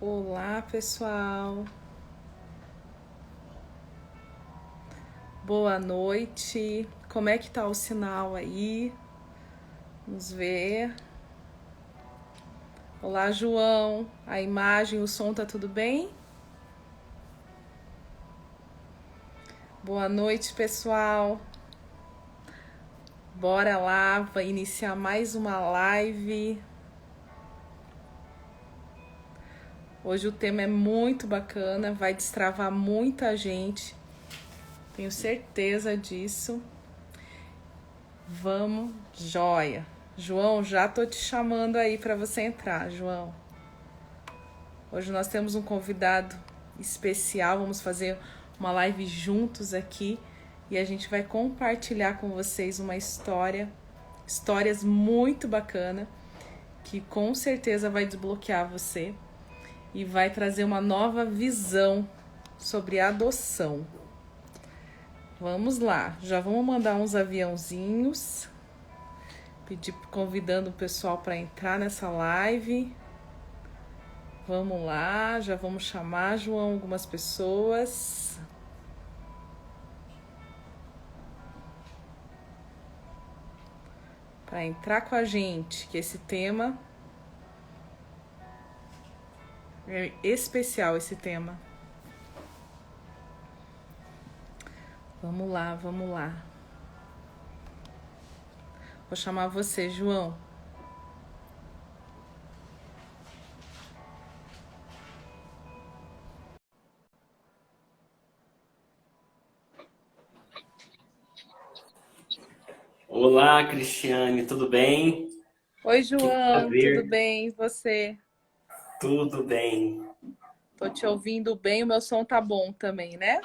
Olá, pessoal. Boa noite. Como é que tá o sinal aí? Vamos ver. Olá, João. A imagem, o som tá tudo bem? Boa noite, pessoal. Bora lá, vai iniciar mais uma live. Hoje o tema é muito bacana, vai destravar muita gente. Tenho certeza disso. Vamos, joia. João, já tô te chamando aí para você entrar, João. Hoje nós temos um convidado especial, vamos fazer uma live juntos aqui e a gente vai compartilhar com vocês uma histórias muito bacana, que com certeza vai desbloquear você e vai trazer uma nova visão sobre adoção. Vamos lá, já vamos mandar uns aviãozinhos, convidando o pessoal para entrar nessa live. Vamos lá, já vamos chamar, João, algumas pessoas. Para entrar com a gente, que esse tema é especial, esse tema. Vamos lá, vamos lá. Vou chamar você, João. Olá, Cristiane, tudo bem? Oi, Que João, tudo prazer, bem? E você? tudo bem. Tô te ouvindo bem, o meu som tá bom também, né?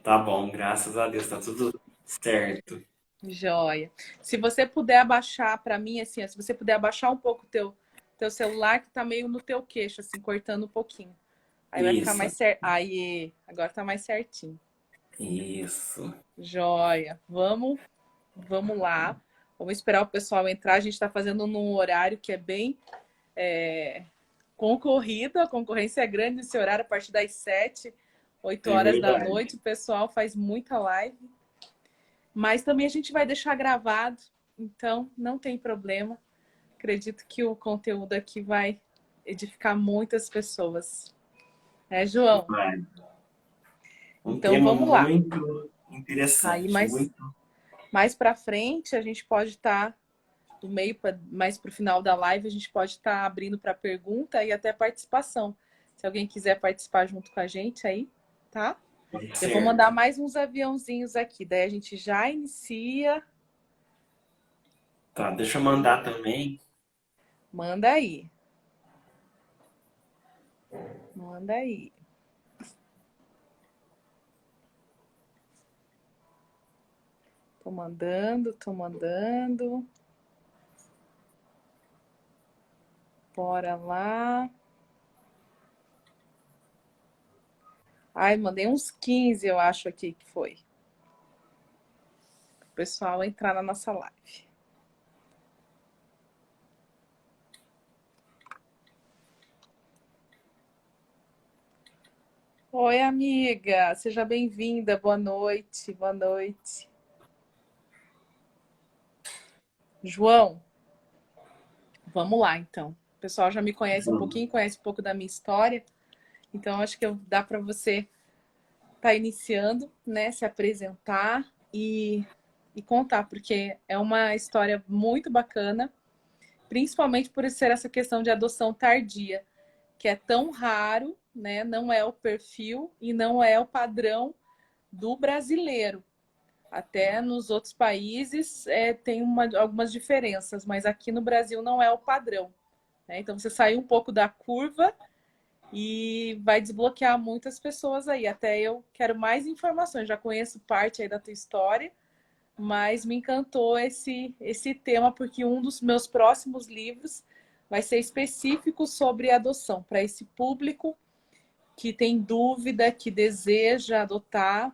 Tá bom, graças a Deus, tá tudo certo. Joia. Se você puder abaixar para mim, assim, se você puder abaixar um pouco o teu celular, que tá meio no teu queixo, assim, cortando um pouquinho. Aí vai ficar mais Isso, certo. Aí, agora tá mais certinho. isso. Joia. Vamos lá. Vamos esperar o pessoal entrar. A gente está fazendo num horário que é bem concorrido. A concorrência é grande nesse horário, a partir das 7, 8 É horas da verdade. noite. O pessoal faz muita live. Mas também a gente vai deixar gravado, então não tem problema. Acredito que o conteúdo aqui vai edificar muitas pessoas. É, João? Vai. Um Então tema vamos lá. muito Aí interessante, mais para frente a gente pode estar do meio mais para o final da live, a gente pode estar abrindo para pergunta e até participação. Se alguém quiser participar junto com a gente aí, tá? Eu vou mandar certo. mais uns aviãozinhos aqui, daí a gente já inicia. Tá, deixa eu mandar também. Manda aí. Manda aí. Tô mandando, tô mandando. Bora lá. Ai, mandei uns 15, eu acho aqui que foi. O pessoal entrar na nossa live. Oi, amiga. Seja bem-vinda. Boa noite. Boa noite. João, vamos lá, então. O pessoal já me conhece um pouquinho, conhece um pouco da minha história. Então, acho que dá para você estar iniciando, né? Se apresentar e contar, porque é uma história muito bacana, principalmente por ser essa questão de adoção tardia, que é tão raro, né? Não é o perfil e não é o padrão do brasileiro. Até nos outros países tem algumas diferenças, mas aqui no Brasil não é o padrão. Né? Então você saiu um pouco da curva e vai desbloquear muitas pessoas aí. Até eu quero mais informações, já conheço parte aí da tua história, mas me encantou esse tema, porque um dos meus próximos livros vai ser específico sobre adoção, para esse público que tem dúvida, que deseja adotar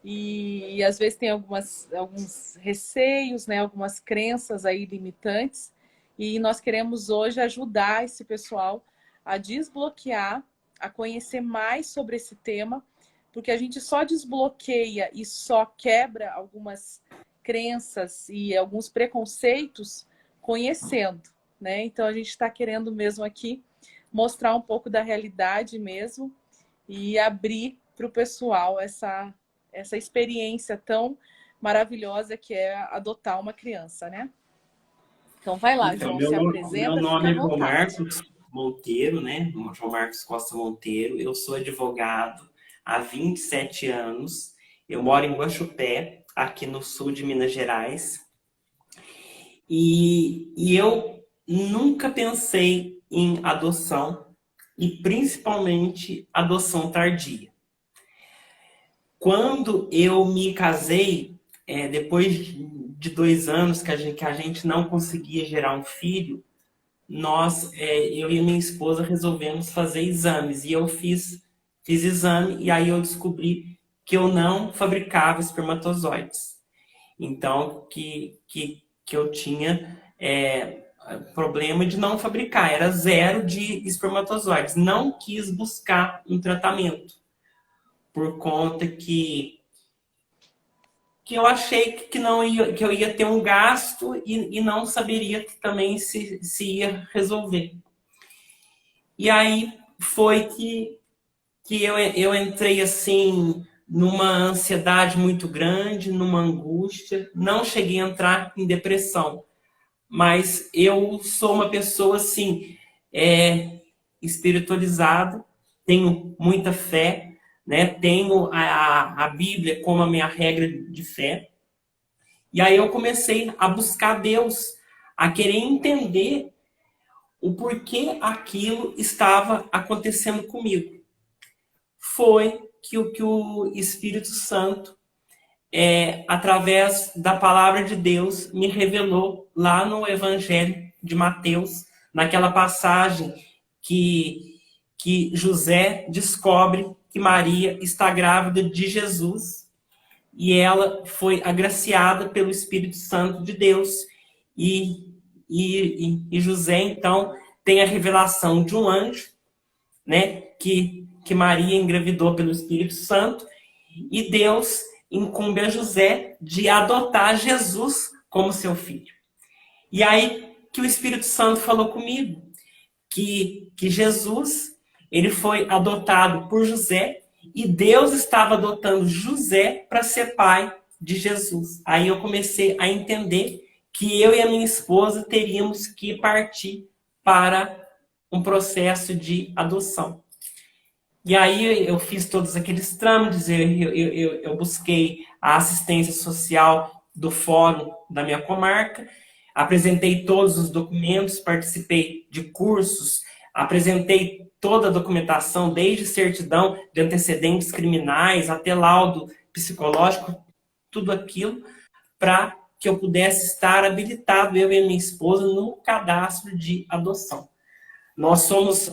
e às vezes tem alguns receios, né, algumas crenças aí limitantes, e nós queremos hoje ajudar esse pessoal a desbloquear, a conhecer mais sobre esse tema, porque a gente só desbloqueia e só quebra algumas crenças e alguns preconceitos conhecendo, né? Então a gente está querendo mesmo aqui mostrar um pouco da realidade mesmo e abrir para o pessoal essa experiência tão maravilhosa que é adotar uma criança, né? Então vai lá, Então, João, se meu apresenta, fica nome à é João vontade. Marcos Monteiro, né? João Marcos Costa Monteiro. Eu sou advogado há 27 anos. Eu moro em Guaxupé, aqui no sul de Minas Gerais. E eu nunca pensei em adoção, e principalmente adoção tardia. Quando eu me casei, depois de 2 anos que a gente não conseguia gerar um filho, eu e minha esposa resolvemos fazer exames. E eu fiz exame e aí eu descobri que eu não fabricava espermatozoides. Então, que eu tinha problema de não fabricar. Era zero de espermatozoides. Não quis buscar um tratamento por conta que eu achei que não ia, que eu ia ter um gasto e não saberia também se ia resolver. E aí foi que eu entrei assim numa ansiedade muito grande, numa angústia. Não cheguei a entrar em depressão, mas eu sou uma pessoa assim, espiritualizada, tenho muita fé, né? Tenho a Bíblia como a minha regra de fé. E aí eu comecei a buscar Deus, a querer entender o porquê aquilo estava acontecendo comigo. Foi que o Espírito Santo, através da palavra de Deus, me revelou lá no Evangelho de Mateus, naquela passagem que José descobre que Maria está grávida de Jesus e ela foi agraciada pelo Espírito Santo de Deus. E José, então, tem a revelação de um anjo, né, que Maria engravidou pelo Espírito Santo, e Deus incumbe a José de adotar Jesus como seu filho. E aí que o Espírito Santo falou comigo, que Jesus, ele foi adotado por José, e Deus estava adotando José para ser pai de Jesus. Aí eu comecei a entender que eu e a minha esposa teríamos que partir para um processo de adoção. E aí eu fiz todos aqueles trâmites, eu busquei a assistência social do fórum da minha comarca, apresentei todos os documentos, participei de cursos, apresentei toda a documentação, desde certidão de antecedentes criminais até laudo psicológico, tudo aquilo, para que eu pudesse estar habilitado, eu e a minha esposa, no cadastro de adoção.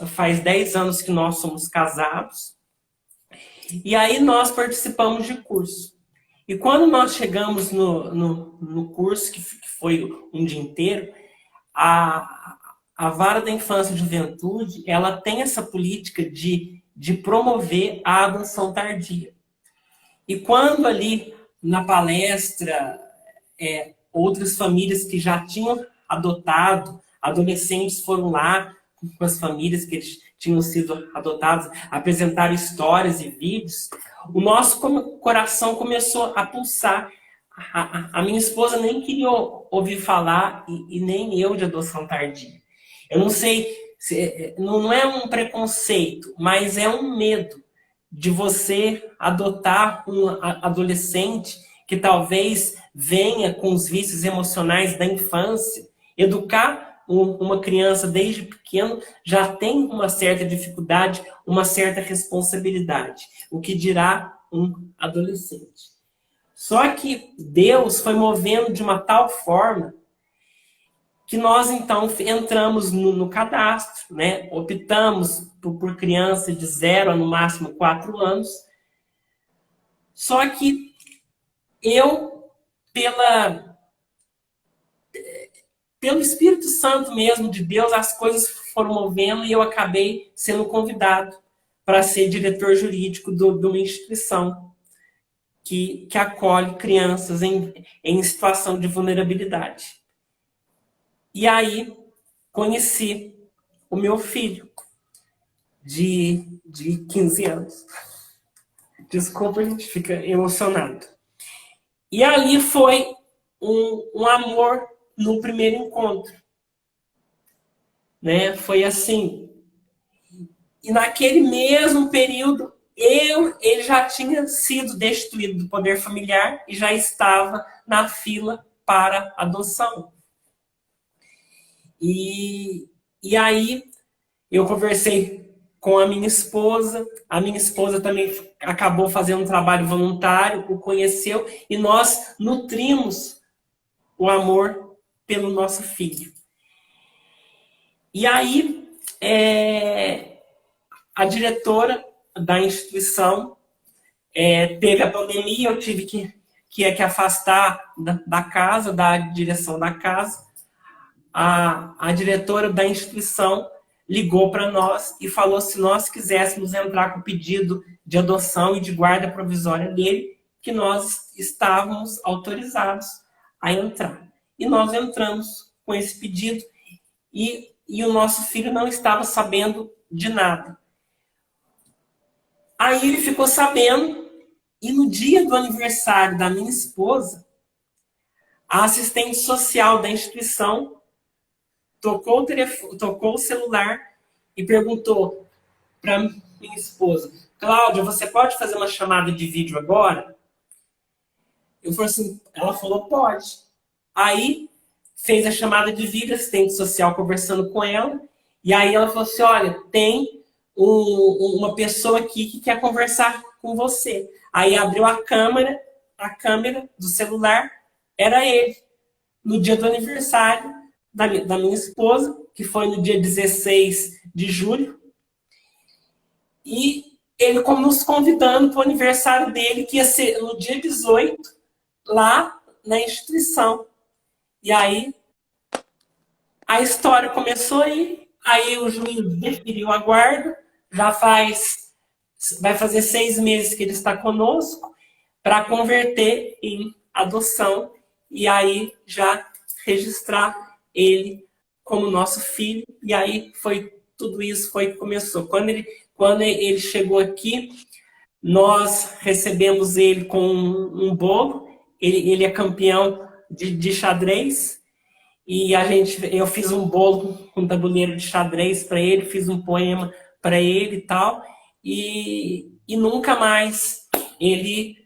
Faz 10 anos que nós somos casados, e aí nós participamos de curso. E quando nós chegamos no curso, que foi um dia inteiro, a Vara da Infância e Juventude, ela tem essa política de promover a adoção tardia. E quando ali na palestra, outras famílias que já tinham adotado, adolescentes foram lá com as famílias que eles tinham sido adotados, apresentaram histórias e vídeos, o nosso coração começou a pulsar. A minha esposa nem queria ouvir falar, e nem eu, de adoção tardia. Eu não sei, não é um preconceito, mas é um medo de você adotar um adolescente que talvez venha com os vícios emocionais da infância. Educar uma criança desde pequeno já tem uma certa dificuldade, uma certa responsabilidade. O que dirá um adolescente? Só que Deus foi movendo de uma tal forma que nós, então, entramos no cadastro, né? Optamos por criança de 0 a, no máximo, 4 anos. Só que eu, pelo Espírito Santo mesmo, de Deus, as coisas foram movendo e eu acabei sendo convidado para ser diretor jurídico de uma instituição que acolhe crianças em situação de vulnerabilidade. E aí conheci o meu filho de 15 anos. Desculpa, a gente fica emocionado. E ali foi um amor no primeiro encontro. Né? Foi assim. E naquele mesmo período, ele já tinha sido destituído do poder familiar e já estava na fila para adoção. E aí eu conversei com a minha esposa também acabou fazendo um trabalho voluntário, o conheceu, e nós nutrimos o amor pelo nosso filho. E aí, a diretora da instituição teve a pandemia, eu tive que afastar da casa, da direção da casa. A diretora da instituição ligou para nós e falou se nós quiséssemos entrar com o pedido de adoção e de guarda provisória dele, que nós estávamos autorizados a entrar. E nós entramos com esse pedido e o nosso filho não estava sabendo de nada. Aí ele ficou sabendo e no dia do aniversário da minha esposa, a assistente social da instituição tocou o celular e perguntou para minha esposa: Cláudia, você pode fazer uma chamada de vídeo agora? Ela falou, pode. Aí fez a chamada de vídeo, assistente social conversando com ela, e aí ela falou assim, olha, tem uma pessoa aqui que quer conversar com você. Aí abriu a câmera do celular, era ele, no dia do aniversário da minha esposa, que foi no dia 16 de julho, e ele nos convidando para o aniversário dele, que ia ser no dia 18, lá na instituição. E aí, a história começou aí o juiz deferiu a guarda, vai fazer 6 meses que ele está conosco, para converter em adoção, e aí já registrar ele como nosso filho, e aí tudo isso foi que começou. Quando ele chegou aqui, nós recebemos ele com um bolo, ele é campeão de xadrez, e eu fiz um bolo com tabuleiro de xadrez para ele, fiz um poema para ele e tal, e nunca mais ele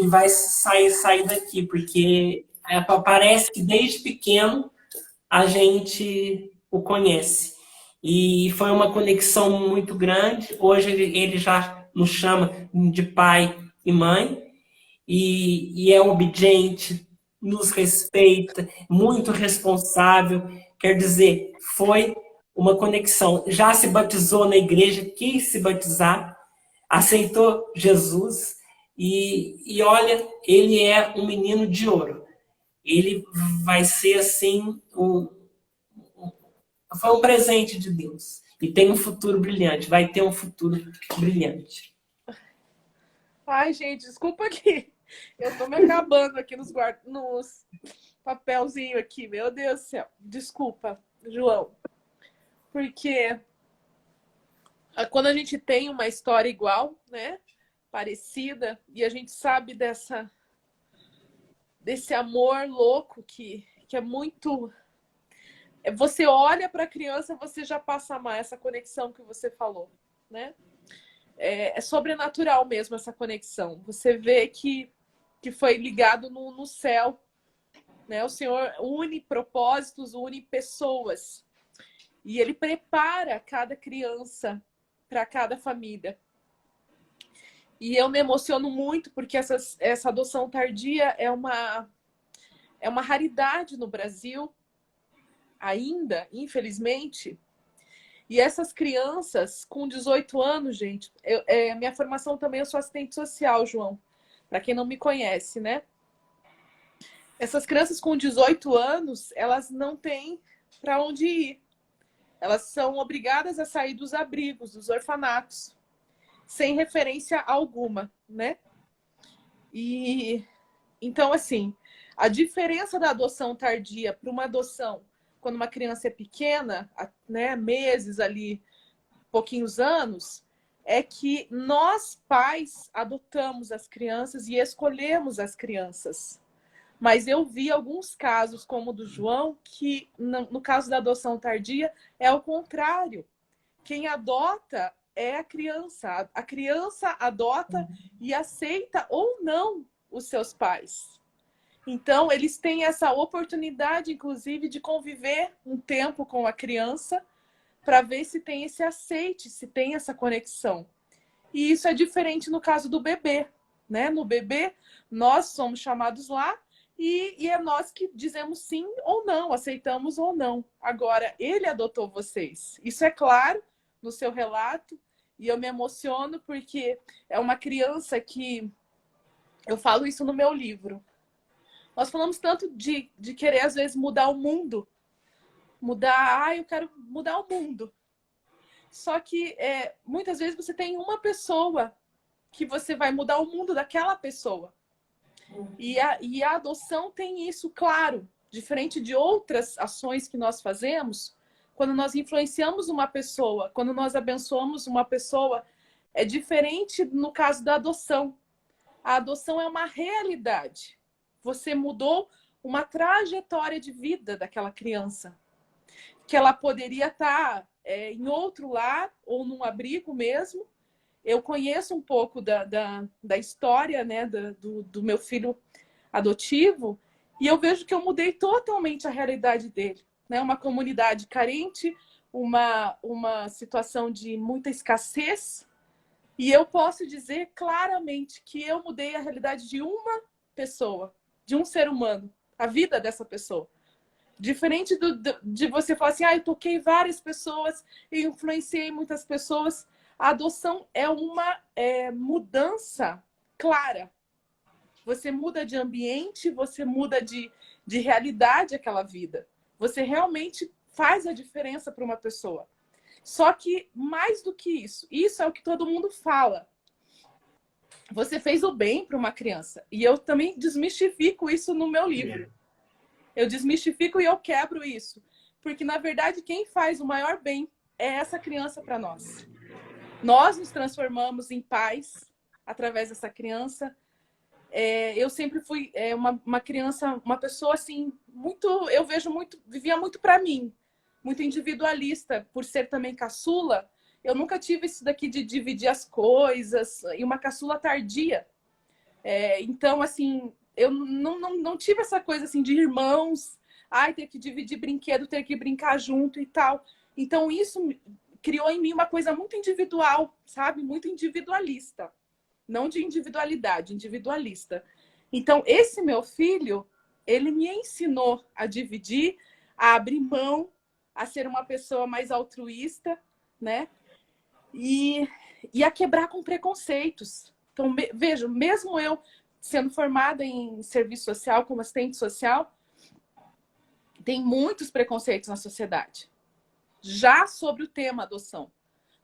vai sair daqui, porque parece que desde pequeno a gente o conhece. E foi uma conexão muito grande. Hoje ele já nos chama de pai e mãe, e é obediente, nos respeita, muito responsável. Quer dizer, foi uma conexão. Já se batizou na igreja, quis se batizar, aceitou Jesus, e olha, ele é um menino de ouro. Ele vai ser assim, foi um presente de Deus. E tem um futuro brilhante, vai ter um futuro brilhante. Ai, gente, desculpa aqui. Eu tô me acabando aqui nos papelzinhos aqui, meu Deus do céu. Desculpa, João. Porque quando a gente tem uma história igual, né? Parecida, e a gente sabe desse amor louco que é muito... Você olha para a criança, você já passa a amar, essa conexão que você falou, né? É sobrenatural mesmo essa conexão. Você vê que foi ligado no céu, né? O Senhor une propósitos, une pessoas. E Ele prepara cada criança para cada família. E eu me emociono muito porque essa adoção tardia é uma raridade no Brasil, ainda, infelizmente. E essas crianças com 18 anos, gente, minha formação também, eu sou assistente social, João, para quem não me conhece, né? Essas crianças com 18 anos, elas não têm para onde ir. Elas são obrigadas a sair dos abrigos, dos orfanatos, sem referência alguma, né? E então, assim, a diferença da adoção tardia para uma adoção quando uma criança é pequena, né, meses ali, pouquinhos anos, é que nós, pais, adotamos as crianças e escolhemos as crianças. Mas eu vi alguns casos, como o do João, que no caso da adoção tardia é o contrário. Quem adota é a criança. A criança adota e aceita ou não os seus pais. Então, eles têm essa oportunidade, inclusive, de conviver um tempo com a criança para ver se tem esse aceite, se tem essa conexão. E isso é diferente no caso do bebê, né? No bebê, nós somos chamados lá e é nós que dizemos sim ou não, aceitamos ou não. Agora, ele adotou vocês. Isso é claro no seu relato e eu me emociono porque é uma criança que... Eu falo isso no meu livro. Nós falamos tanto de querer, às vezes, mudar o mundo. Eu quero mudar o mundo. Só que muitas vezes você tem uma pessoa que você vai mudar o mundo daquela pessoa. E a adoção tem isso, claro. Diferente de outras ações que nós fazemos, quando nós influenciamos uma pessoa, quando nós abençoamos uma pessoa, é diferente no caso da adoção. A adoção é uma realidade. Você mudou uma trajetória de vida daquela criança. Que ela poderia estar em outro lar ou num abrigo mesmo. Eu conheço um pouco da história, né, do meu filho adotivo e eu vejo que eu mudei totalmente a realidade dele. Né? Uma comunidade carente, uma situação de muita escassez. E eu posso dizer claramente que eu mudei a realidade de uma pessoa, de um ser humano, a vida dessa pessoa. Diferente de você falar assim, eu toquei várias pessoas, eu influenciei muitas pessoas. A adoção é uma mudança clara. Você muda de ambiente, você muda de realidade aquela vida. Você realmente faz a diferença para uma pessoa. Só que, mais do que isso é o que todo mundo fala. Você fez o bem para uma criança. E eu também desmistifico isso no meu livro. Eu desmistifico e eu quebro isso. Porque, na verdade, quem faz o maior bem é essa criança para nós. Nós nos transformamos em pais através dessa criança. Eu sempre fui uma criança, uma pessoa assim, eu vejo muito, vivia muito para mim. Muito individualista, por ser também caçula, eu nunca tive isso daqui de dividir as coisas, e uma caçula tardia. Então, assim, eu não tive essa coisa assim de irmãos, ter que dividir brinquedo, ter que brincar junto e tal. Então, isso criou em mim uma coisa muito individual, sabe? Muito individualista. Não de individualidade, individualista. Então, esse meu filho, ele me ensinou a dividir, a abrir mão, a ser uma pessoa mais altruísta, né? E a quebrar com preconceitos. Então, vejo, mesmo eu sendo formada em serviço social, como assistente social, tem muitos preconceitos na sociedade. Já sobre o tema adoção.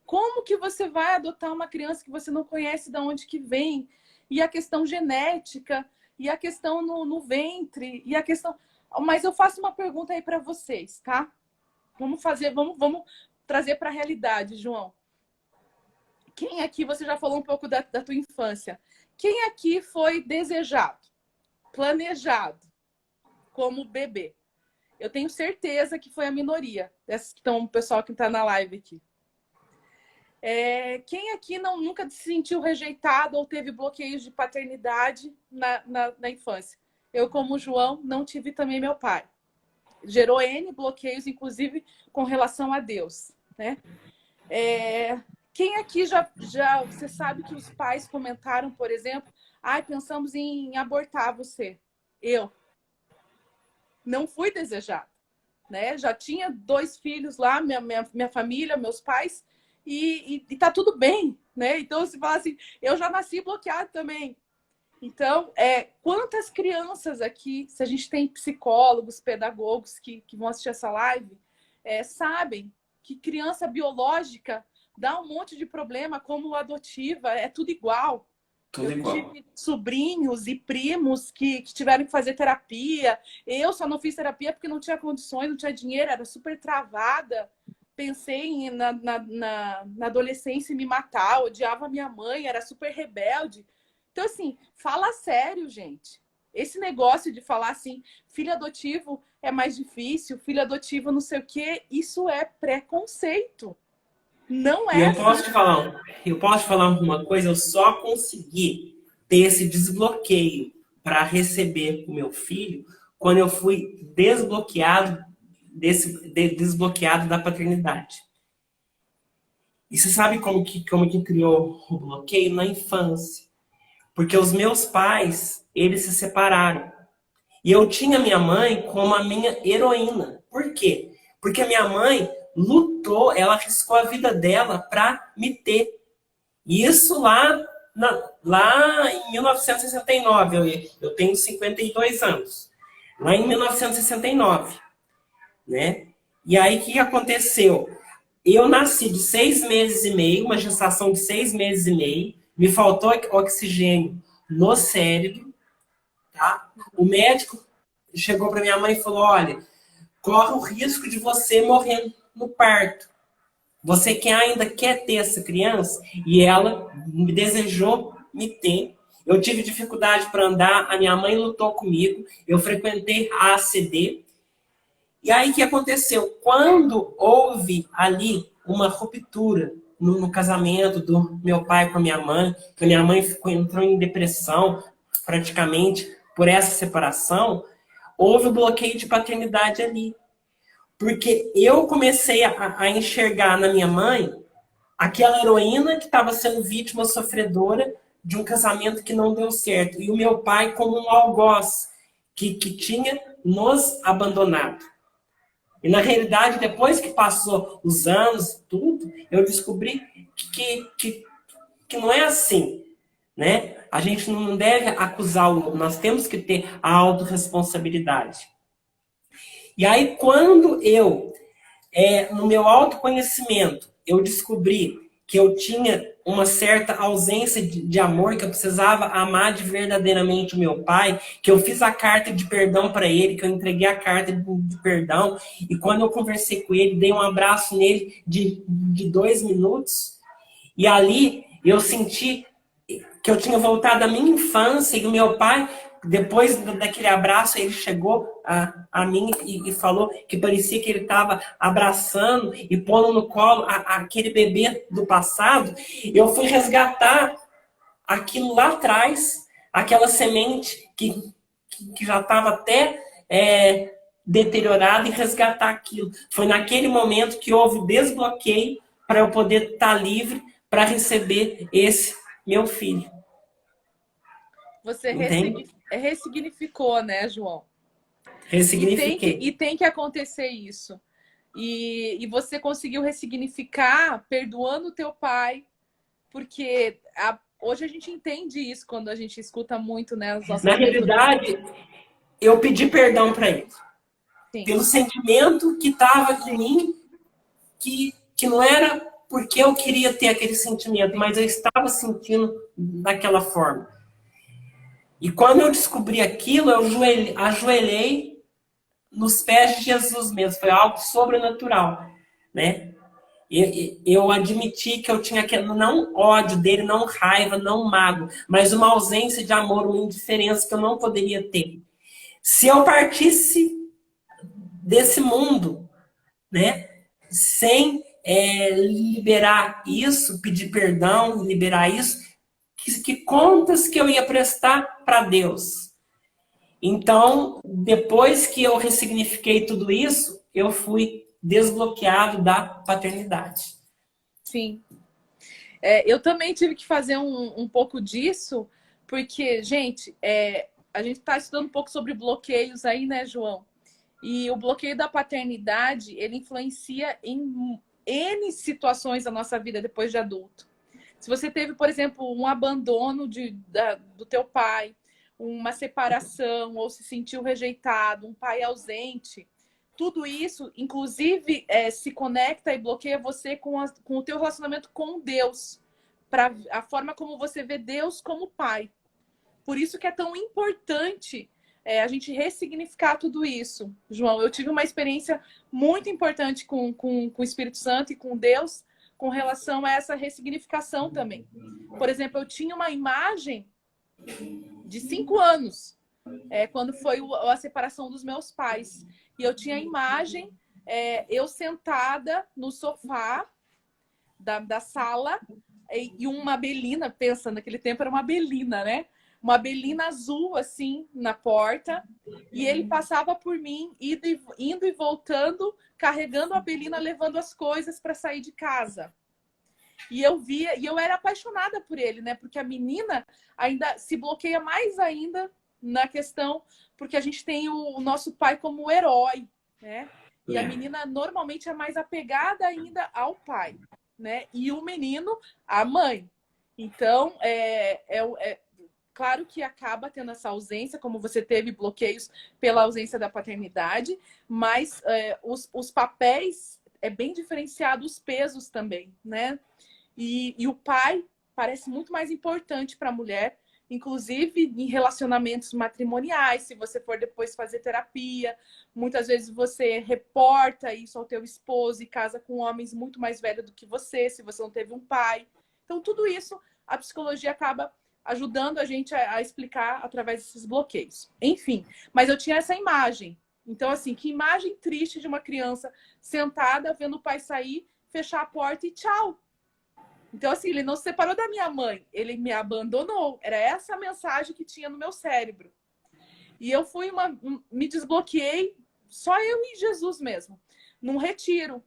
Como que você vai adotar uma criança que você não conhece de onde que vem? E a questão genética, e a questão no ventre, e a questão... Mas eu faço uma pergunta aí para vocês, tá? Vamos trazer para a realidade, João. Quem aqui, você já falou um pouco da tua infância, quem aqui foi desejado, planejado como bebê? Eu tenho certeza que foi a minoria, o pessoal que está na live aqui. Quem aqui nunca se sentiu rejeitado ou teve bloqueios de paternidade na infância? Eu, como João, não tive também meu pai. Gerou N bloqueios, inclusive com relação a Deus, né? Quem aqui já você sabe que os pais comentaram, por exemplo, pensamos em abortar você. Eu não fui desejada, né? Já tinha 2 filhos lá, minha família, meus pais, e tá tudo bem, né? Então, se fala assim, eu já nasci bloqueado também. Então, quantas crianças aqui, se a gente tem psicólogos, pedagogos que vão assistir essa live, sabem que criança biológica dá um monte de problema, como adotiva, é tudo igual. Tudo Eu igual. tive sobrinhos e primos que tiveram que fazer terapia. Eu só não fiz terapia porque não tinha condições, não tinha dinheiro, era super travada. Pensei na adolescência em me matar, odiava minha mãe, era super rebelde. Então, assim, fala sério, gente. Esse negócio de falar assim, filho adotivo é mais difícil, filho adotivo não sei o quê, isso é preconceito. Não E é assim. eu posso te falar uma coisa, eu só consegui ter esse desbloqueio para receber o meu filho quando eu fui desbloqueado da paternidade. E você sabe como que criou o bloqueio? Na infância. Porque os meus pais, eles se separaram. E eu tinha minha mãe como a minha heroína. Por quê? Porque a minha mãe lutou, ela arriscou a vida dela para me ter. E isso lá em 1969, eu tenho 52 anos. Lá em 1969, né? E aí, o que aconteceu? Eu nasci de 6 meses e meio, uma gestação de 6 meses e meio, me faltou oxigênio no cérebro, tá? O médico chegou para minha mãe e falou: olha, corre o risco de você morrer no parto. Você que ainda quer ter essa criança? E ela me desejou me ter. Eu tive dificuldade para andar, a minha mãe lutou comigo, eu frequentei a ACD. E aí o que aconteceu? Quando houve ali uma ruptura no casamento do meu pai com a minha mãe, que a minha mãe entrou em depressão praticamente por essa separação, houve o bloqueio de paternidade ali. Porque eu comecei a enxergar na minha mãe aquela heroína que estava sendo vítima sofredora de um casamento que não deu certo. E o meu pai como um algoz que tinha nos abandonado. E na realidade, depois que passou os anos, tudo, eu descobri que não é assim, né? A gente não deve acusar o outro, nós temos que ter a autorresponsabilidade. E aí, quando no meu autoconhecimento, eu descobri que eu tinha uma certa ausência de amor, que eu precisava amar de verdadeiramente o meu pai, que eu fiz a carta de perdão para ele, que eu entreguei a carta de perdão, e quando eu conversei com ele, dei um abraço nele de 2 minutos, e ali eu senti que eu tinha voltado à minha infância, e o meu pai, depois daquele abraço, ele chegou a mim e falou que parecia que ele estava abraçando e pondo no colo aquele bebê do passado. Eu fui resgatar aquilo lá atrás, aquela semente que já estava até deteriorada, e resgatar aquilo. Foi naquele momento que houve desbloqueio para eu poder estar livre para receber esse meu filho. Você Entende? ressignificou, né, João? Ressignifiquei. E tem que acontecer isso. E você conseguiu ressignificar perdoando o teu pai, porque hoje a gente entende isso quando a gente escuta muito, né, as Na nossas mentorias. realidade, eu pedi perdão para ele. Sim. Pelo sentimento que estava em mim, que não era porque eu queria ter aquele sentimento, mas eu estava sentindo daquela forma. E quando eu descobri aquilo, eu ajoelhei nos pés de Jesus mesmo. Foi algo sobrenatural, né? Eu admiti que eu tinha aquele, não ódio dele, não raiva, não mago, mas uma ausência de amor, uma indiferença que eu não poderia ter. Se eu partisse desse mundo, né, sem liberar isso, pedir perdão, liberar isso, que contas que eu ia prestar para Deus? Então, depois que eu ressignifiquei tudo isso, eu fui desbloqueado da paternidade. Sim. Eu também tive que fazer um pouco disso, porque, gente, a gente está estudando um pouco sobre bloqueios aí, né, João? E o bloqueio da paternidade, ele influencia em N situações da nossa vida depois de adulto. Se você teve, por exemplo, um abandono do teu pai, uma separação, ou se sentiu rejeitado, um pai ausente, tudo isso, inclusive, se conecta e bloqueia você com o teu relacionamento com Deus, para a forma como você vê Deus como pai. Por isso que é tão importante a gente ressignificar tudo isso. João, eu tive uma experiência muito importante com o Espírito Santo e com Deus com relação a essa ressignificação também. Por exemplo, eu tinha uma imagem de 5 anos, quando foi a separação dos meus pais. E eu tinha a imagem, eu sentada no sofá da sala e uma belina, pensa, naquele tempo era uma belina, né? Uma belina azul, assim, na porta. E ele passava por mim, indo e voltando, carregando a belina, levando as coisas para sair de casa. E eu via, e eu era apaixonada por ele, né? Porque a menina ainda se bloqueia mais ainda na questão, porque a gente tem o nosso pai como herói, né? E a menina normalmente é mais apegada ainda ao pai, né? E o menino, à mãe. Então, claro que acaba tendo essa ausência, como você teve bloqueios pela ausência da paternidade, mas os papéis é bem diferenciado, os pesos também, né? E o pai parece muito mais importante para a mulher, inclusive em relacionamentos matrimoniais, se você for depois fazer terapia, muitas vezes você reporta isso ao teu esposo e casa com homens muito mais velhos do que você, se você não teve um pai. Então, tudo isso a psicologia acaba ajudando a gente a explicar através desses bloqueios. Enfim, mas eu tinha essa imagem. Então, assim, que imagem triste de uma criança sentada, vendo o pai sair, fechar a porta e tchau. Então, assim, ele não se separou da minha mãe, ele me abandonou. Era essa a mensagem que tinha no meu cérebro. E eu me desbloqueei, só eu e Jesus mesmo, num retiro.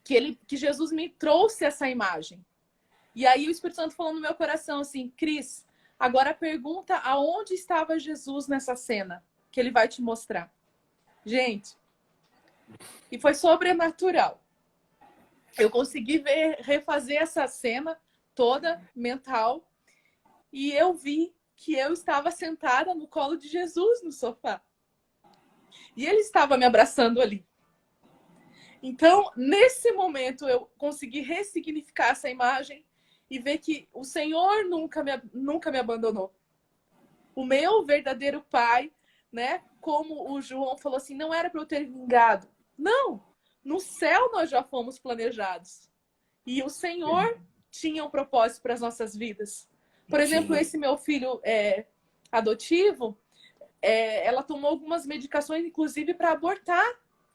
Que Jesus me trouxe essa imagem. E aí o Espírito Santo falou no meu coração assim, Cris, agora pergunta aonde estava Jesus nessa cena, que ele vai te mostrar. Gente, e foi sobrenatural. Eu consegui refazer essa cena toda mental e eu vi que eu estava sentada no colo de Jesus no sofá. E ele estava me abraçando ali. Então, nesse momento, eu consegui ressignificar essa imagem e ver que o Senhor nunca me abandonou. O meu verdadeiro pai, né? Como o João falou assim, não era para eu ter vingado. Não! No céu nós já fomos planejados. E o Senhor tinha um propósito para as nossas vidas. Por exemplo, esse meu filho adotivo, ela tomou algumas medicações, inclusive, para abortar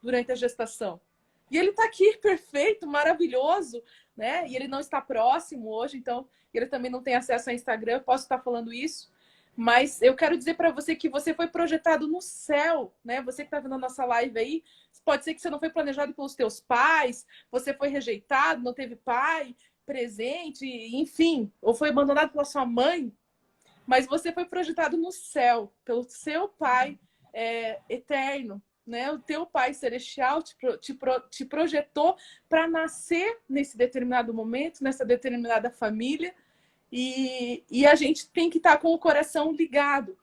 durante a gestação. E ele está aqui perfeito, maravilhoso, né? E ele não está próximo hoje, então ele também não tem acesso ao Instagram, eu posso estar falando isso. Mas eu quero dizer para você que você foi projetado no céu, né? Você que está vendo a nossa live aí, pode ser que você não foi planejado pelos teus pais, você foi rejeitado, não teve pai presente, enfim, ou foi abandonado pela sua mãe, mas você foi projetado no céu, pelo seu pai eterno, né? O teu pai celestial te projetou para nascer nesse determinado momento, nessa determinada família, e a gente tem que estar com o coração ligado.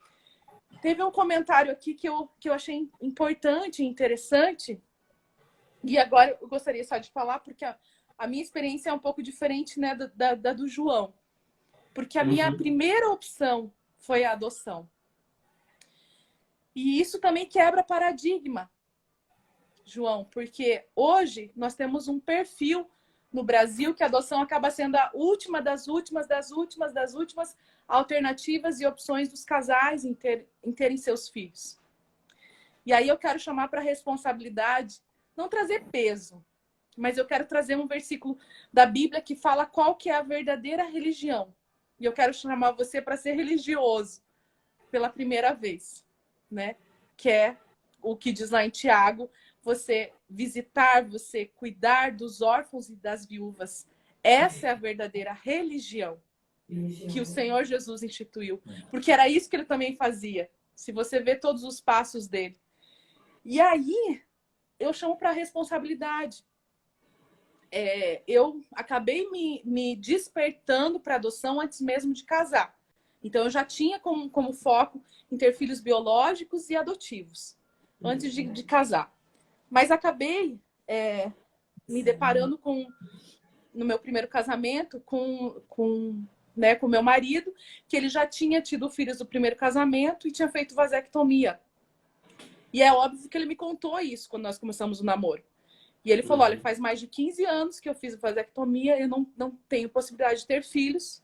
Teve um comentário aqui que eu achei importante e interessante, e agora eu gostaria só de falar, porque a minha experiência é um pouco diferente, né, da do João. Porque a minha primeira opção foi a adoção. E isso também quebra paradigma, João, porque hoje nós temos um perfil no Brasil que a adoção acaba sendo a última das últimas alternativas e opções dos casais em terem seus filhos. E aí eu quero chamar para a responsabilidade, não trazer peso, mas eu quero trazer um versículo da Bíblia que fala qual que é a verdadeira religião. E eu quero chamar você para ser religioso pela primeira vez, né? Que é o que diz lá em Tiago, você visitar, você cuidar dos órfãos e das viúvas. Essa é a verdadeira religião que o Senhor Jesus instituiu. Porque era isso que ele também fazia. Se você vê todos os passos dele. E aí, eu chamo para a responsabilidade. eu acabei me despertando para adoção antes mesmo de casar. Então, eu já tinha como foco em ter filhos biológicos e adotivos, antes de casar. Mas acabei me deparando no meu primeiro casamento, com meu marido, que ele já tinha tido filhos do primeiro casamento e tinha feito vasectomia. E é óbvio que ele me contou isso quando nós começamos o namoro. E ele falou, olha, faz mais de 15 anos que eu fiz vasectomia, eu não tenho possibilidade de ter filhos,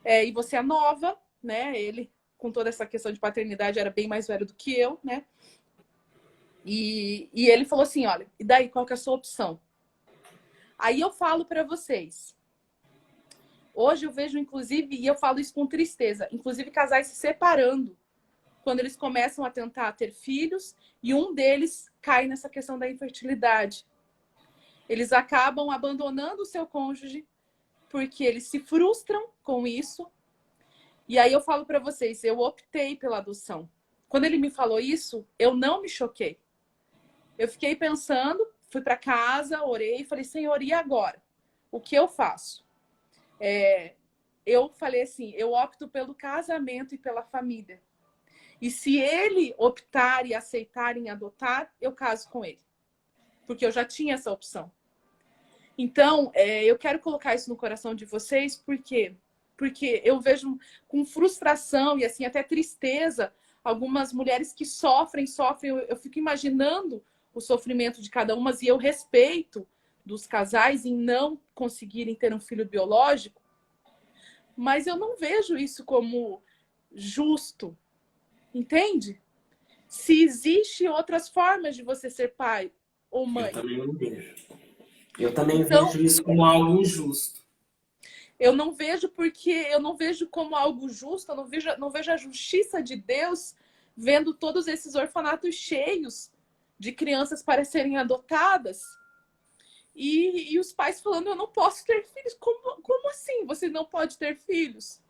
e você é nova, né? Ele, com toda essa questão de paternidade, era bem mais velho do que eu, né? E ele falou assim, olha, e daí, qual que é a sua opção? Aí eu falo para vocês, hoje eu vejo, inclusive, e eu falo isso com tristeza, inclusive casais se separando quando eles começam a tentar ter filhos e um deles cai nessa questão da infertilidade. Eles acabam abandonando o seu cônjuge porque eles se frustram com isso. E aí eu falo para vocês, eu optei pela adoção. Quando ele me falou isso, eu não me choquei. Eu fiquei pensando, fui para casa, orei e falei, Senhor, e agora? O que eu faço? Eu falei assim, eu opto pelo casamento e pela família. E se ele optar e aceitar em adotar, eu caso com ele. Porque eu já tinha essa opção. Então, eu quero colocar isso no coração de vocês, porque eu vejo com frustração e assim até tristeza algumas mulheres que sofrem. Eu fico imaginando o sofrimento de cada uma e eu respeito dos casais em não conseguirem ter um filho biológico, mas eu não vejo isso como justo, entende? Se existem outras formas de você ser pai ou mãe. Eu também não vejo. Eu também vejo isso como algo injusto. Eu não vejo porque eu não vejo como algo justo, eu não vejo a justiça de Deus vendo todos esses orfanatos cheios de crianças para serem adotadas. E os pais falando, eu não posso ter filhos. Como assim você não pode ter filhos?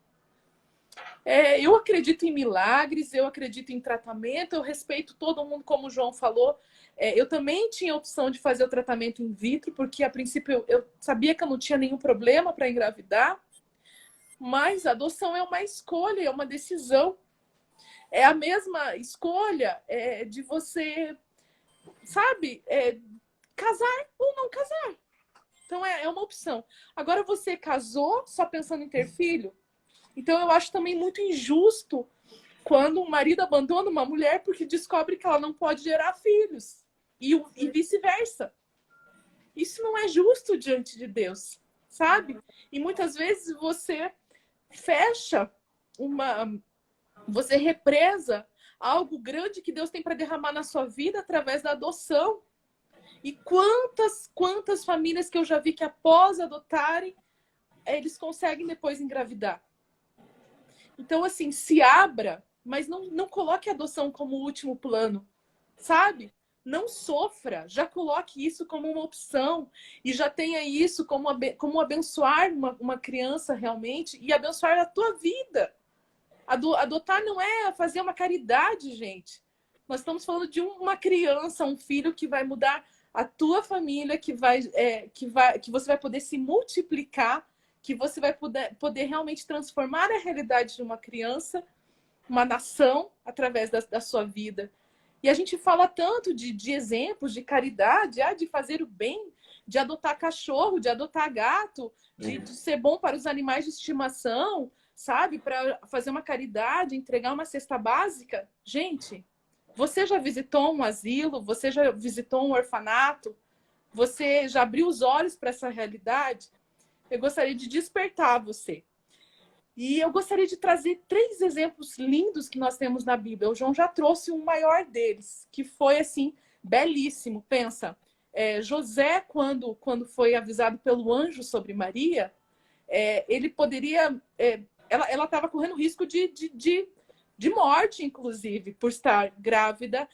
Eu acredito em milagres, eu acredito em tratamento, eu respeito todo mundo, como o João falou. Eu também tinha a opção de fazer o tratamento in vitro, porque a princípio eu sabia que eu não tinha nenhum problema para engravidar, mas a adoção é uma escolha, é uma decisão. É a mesma escolha de você, sabe, casar ou não casar. Então é uma opção. Agora você casou só pensando em ter filho? Então eu acho também muito injusto quando um marido abandona uma mulher porque descobre que ela não pode gerar filhos. E vice-versa. Isso não é justo diante de Deus, sabe? E muitas vezes você fecha você represa algo grande que Deus tem para derramar na sua vida através da adoção. E quantas famílias que eu já vi que após adotarem, eles conseguem depois engravidar. Então, assim, se abra, mas não coloque a adoção como último plano, sabe? Não sofra, já coloque isso como uma opção e já tenha isso como abençoar uma criança realmente e abençoar a tua vida. Adotar não é fazer uma caridade, gente. Nós estamos falando de uma criança, um filho que vai mudar a tua família, que você vai poder se multiplicar, que você vai poder realmente transformar a realidade de uma criança, uma nação, através da sua vida. E a gente fala tanto de exemplos de caridade, de fazer o bem, de adotar cachorro, de adotar gato, de ser bom para os animais de estimação, sabe? Para fazer uma caridade, entregar uma cesta básica. Gente, você já visitou um asilo? Você já visitou um orfanato? Você já abriu os olhos para essa realidade? Eu gostaria de despertar você. E eu gostaria de trazer 3 exemplos lindos que nós temos na Bíblia. O João já trouxe um maior deles, que foi, assim, belíssimo. Pensa, José, quando foi avisado pelo anjo sobre Maria, ele poderia... ela estava correndo risco de morte, inclusive, por estar grávida,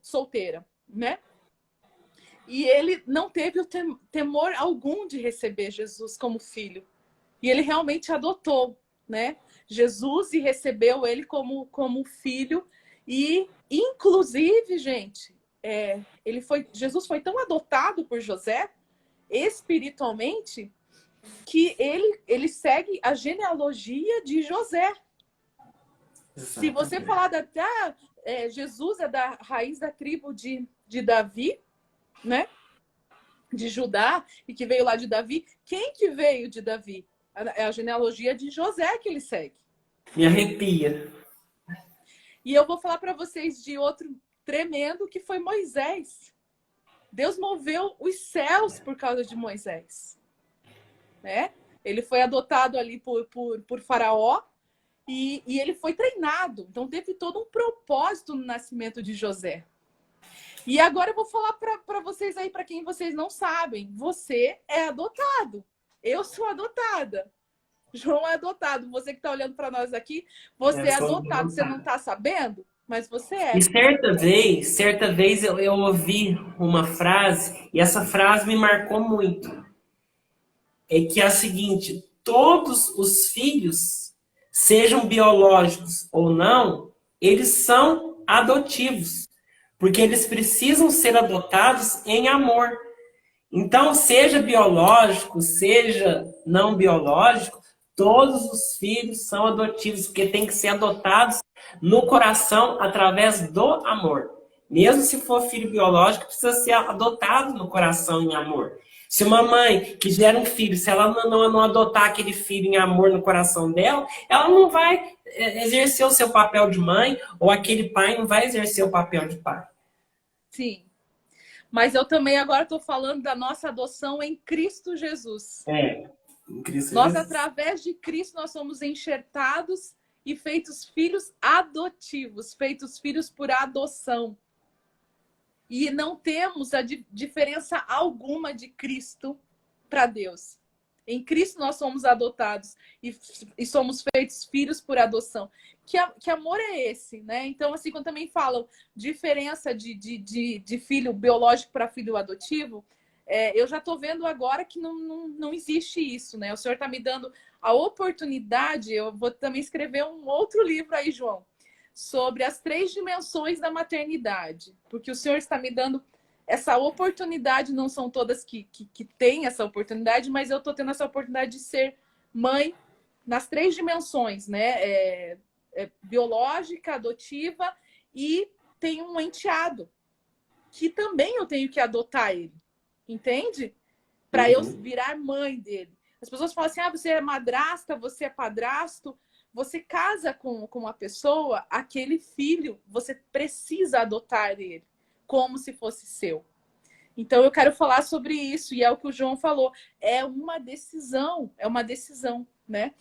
solteira, né? E ele não teve o temor algum de receber Jesus como filho. E ele realmente adotou, né? Jesus e recebeu ele como filho. E, inclusive, gente, Jesus foi tão adotado por José, espiritualmente, que ele segue a genealogia de José. Se você falar Jesus é da raiz da tribo de Davi, né? De Judá, e que veio lá de Davi. Quem que veio de Davi? É a genealogia de José que ele segue. Me arrepia. E eu vou falar para vocês de outro tremendo, que foi Moisés. Deus moveu os céus por causa de Moisés, né? Ele foi adotado ali por Faraó e ele foi treinado. Então teve todo um propósito no nascimento de José. E agora eu vou falar para vocês aí, para quem vocês não sabem. Você é adotado. Eu sou adotada. João é adotado. Você que está olhando para nós aqui, você é adotado. Você não está sabendo, mas você é. E certa vez eu ouvi uma frase, e essa frase me marcou muito. É que é a seguinte: todos os filhos, sejam biológicos ou não, eles são adotivos. Porque eles precisam ser adotados em amor. Então, seja biológico, seja não biológico, todos os filhos são adotivos, porque tem que ser adotados no coração através do amor. Mesmo se for filho biológico, precisa ser adotado no coração em amor. Se uma mãe que gera um filho, se ela não adotar aquele filho em amor no coração dela, ela não vai exercer o seu papel de mãe, ou aquele pai não vai exercer o papel de pai. Sim. Mas eu também agora estou falando da nossa adoção em Cristo Jesus. Em Cristo nós, Jesus. Através de Cristo, nós somos enxertados e feitos filhos adotivos, feitos filhos por adoção. E não temos a diferença alguma de Cristo para Deus. Em Cristo nós somos adotados e somos feitos filhos por adoção. Que amor é esse, né? Então, assim, quando também falam diferença de filho biológico para filho adotivo, eu já estou vendo agora que não existe isso, né? O Senhor está me dando a oportunidade, eu vou também escrever um outro livro aí, João, sobre as 3 dimensões da maternidade. Porque o Senhor está me dando essa oportunidade, não são todas que têm essa oportunidade, mas eu estou tendo essa oportunidade de ser mãe nas 3 dimensões, né? Biológica, adotiva, e tenho um enteado, que também eu tenho que adotar ele, entende? Para eu virar mãe dele. As pessoas falam assim, você é madrasta, você é padrasto, você casa com uma pessoa, aquele filho, você precisa adotar ele como se fosse seu. Então, eu quero falar sobre isso, e é o que o João falou. É uma decisão, né?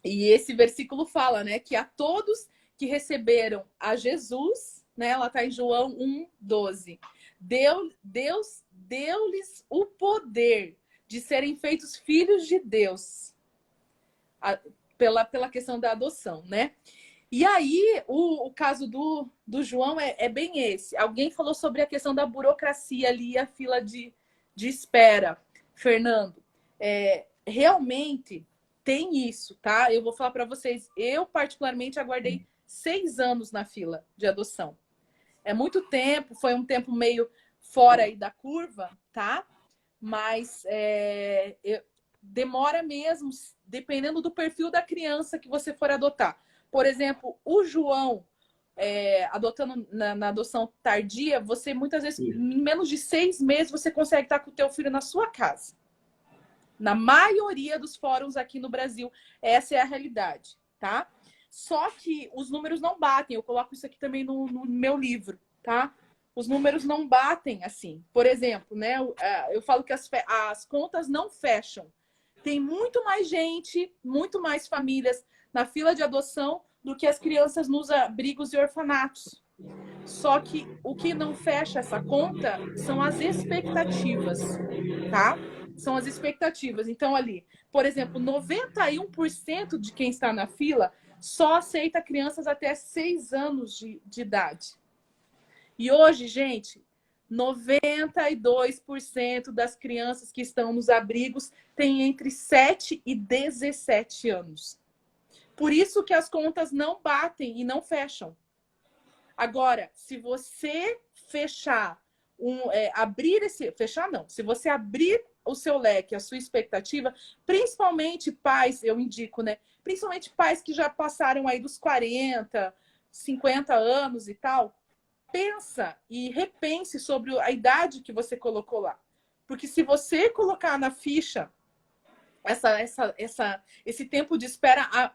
E esse versículo fala, né, que a todos que receberam a Jesus, né, ela está em João 1:12, Deus deu-lhes o poder de serem feitos filhos de Deus, pela questão da adoção, né? E aí, o caso do João é bem esse. Alguém falou sobre a questão da burocracia ali, a fila de espera. Fernando, realmente tem isso, tá? Eu vou falar para vocês. Eu, particularmente, aguardei 6 anos na fila de adoção. É muito tempo, foi um tempo meio fora aí da curva, tá? Mas demora mesmo, dependendo do perfil da criança que você for adotar. Por exemplo, o João, adotando na adoção tardia, você muitas vezes, em menos de 6 meses, você consegue estar com o teu filho na sua casa. Na maioria dos fóruns aqui no Brasil, essa é a realidade, tá? Só que os números não batem. Eu coloco isso aqui também no meu livro, tá? Os números não batem assim. Por exemplo, né? Eu falo que as contas não fecham. Tem muito mais gente, muito mais famílias na fila de adoção do que as crianças nos abrigos e orfanatos. Só que o que não fecha essa conta são as expectativas, tá? São as expectativas. Então, ali, por exemplo, 91% de quem está na fila só aceita crianças até 6 anos de idade. E hoje, gente, 92% das crianças que estão nos abrigos têm entre 7 e 17 anos. Por isso que as contas não batem e não fecham. Agora, se você fechar, fechar não, se você abrir o seu leque, a sua expectativa, principalmente pais, eu indico, né? Principalmente pais que já passaram aí dos 40, 50 anos e tal, pensa e repense sobre a idade que você colocou lá. Porque se você colocar na ficha esse tempo de espera,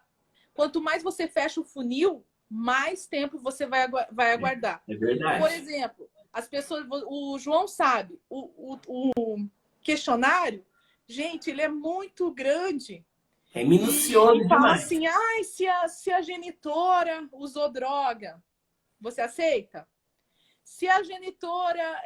quanto mais você fecha o funil, mais tempo você vai aguardar. É verdade. Por exemplo, as pessoas, o João sabe, o questionário, gente, ele é muito grande. É minucioso E fala demais. assim, se a genitora usou droga, você aceita? Se a genitora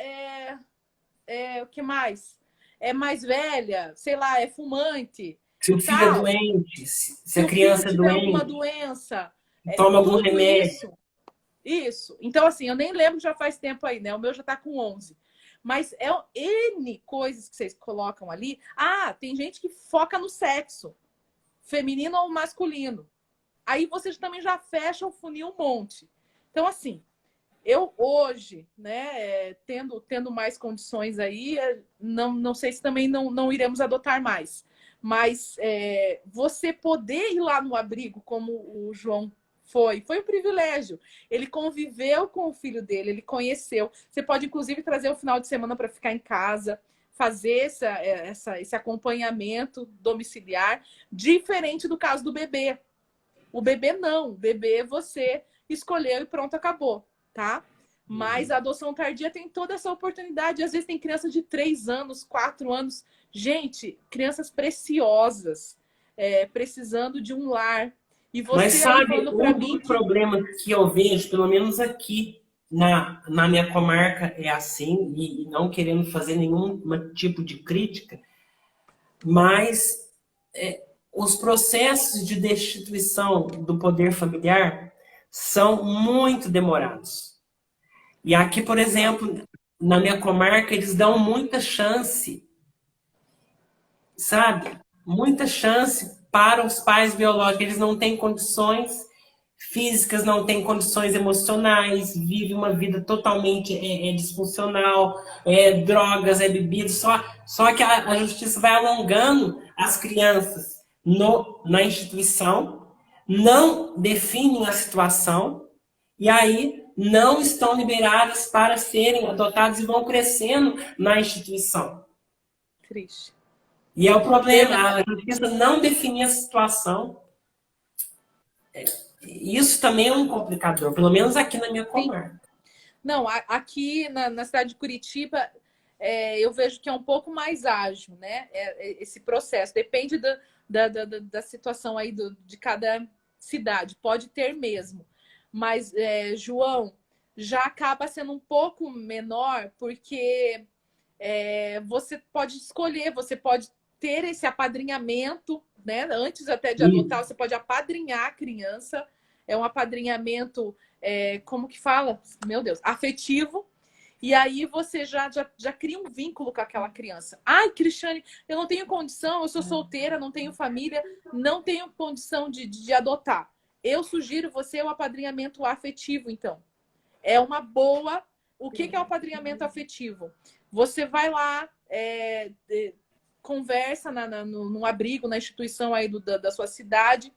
o que mais? É mais velha, sei lá, é fumante. Se o filho é Tal. doente, se Se a o filho criança é tiver alguma doente, doença, toma algum tudo remédio. isso. Então, assim, eu nem lembro, já faz tempo aí, né? O meu já tá com 11. Mas é N coisas que vocês colocam ali. Ah, tem gente que foca no sexo, feminino ou masculino. Aí você também já fecha o funil um monte. Então, assim, eu hoje, né, tendo mais condições aí, não sei se também não iremos adotar mais. Mas você poder ir lá no abrigo, como o João foi um privilégio. Ele conviveu com o filho dele, ele conheceu. Você pode, inclusive, trazer o final de semana para ficar em casa, fazer esse acompanhamento domiciliar, diferente do caso do bebê. O bebê não, o bebê você escolheu e pronto, acabou, tá? Mas a adoção tardia tem toda essa oportunidade. Às vezes tem criança de 3 anos, 4 anos. Gente, crianças preciosas, precisando de um lar. E Mas você aí sabe, falando para um mim dos que... problemas que eu vejo, pelo menos aqui na minha comarca, é assim, e não querendo fazer nenhum tipo de crítica, mas os processos de destituição do poder familiar são muito demorados. E aqui, por exemplo, na minha comarca, eles dão muita chance, sabe? Muita chance para os pais biológicos. Eles não têm condições físicas, não têm condições emocionais, vivem uma vida totalmente disfuncional, drogas, bebida. Só que a justiça vai alongando as crianças na instituição, não definem a situação, e aí não estão liberadas para serem adotadas e vão crescendo na instituição. Triste. E é o problema, a justiça não definir a situação. Isso também é um complicador, pelo menos aqui na minha comarca. Não, aqui na cidade de Curitiba, eu vejo que é um pouco mais ágil, né? Esse processo. Depende da situação aí de cada cidade. Pode ter mesmo. Mas, João, já acaba sendo um pouco menor, porque você pode escolher, você pode ter esse apadrinhamento, né? Antes até de adotar, você pode apadrinhar a criança. É um apadrinhamento, como que fala? Meu Deus, afetivo. E aí você já cria um vínculo com aquela criança. Ai, Cristiane, eu não tenho condição, eu sou solteira, não tenho família, não tenho condição de adotar. Eu sugiro você o apadrinhamento afetivo, então. É uma boa... O que é o apadrinhamento afetivo? Você vai lá, conversa no abrigo, na instituição aí da sua cidade,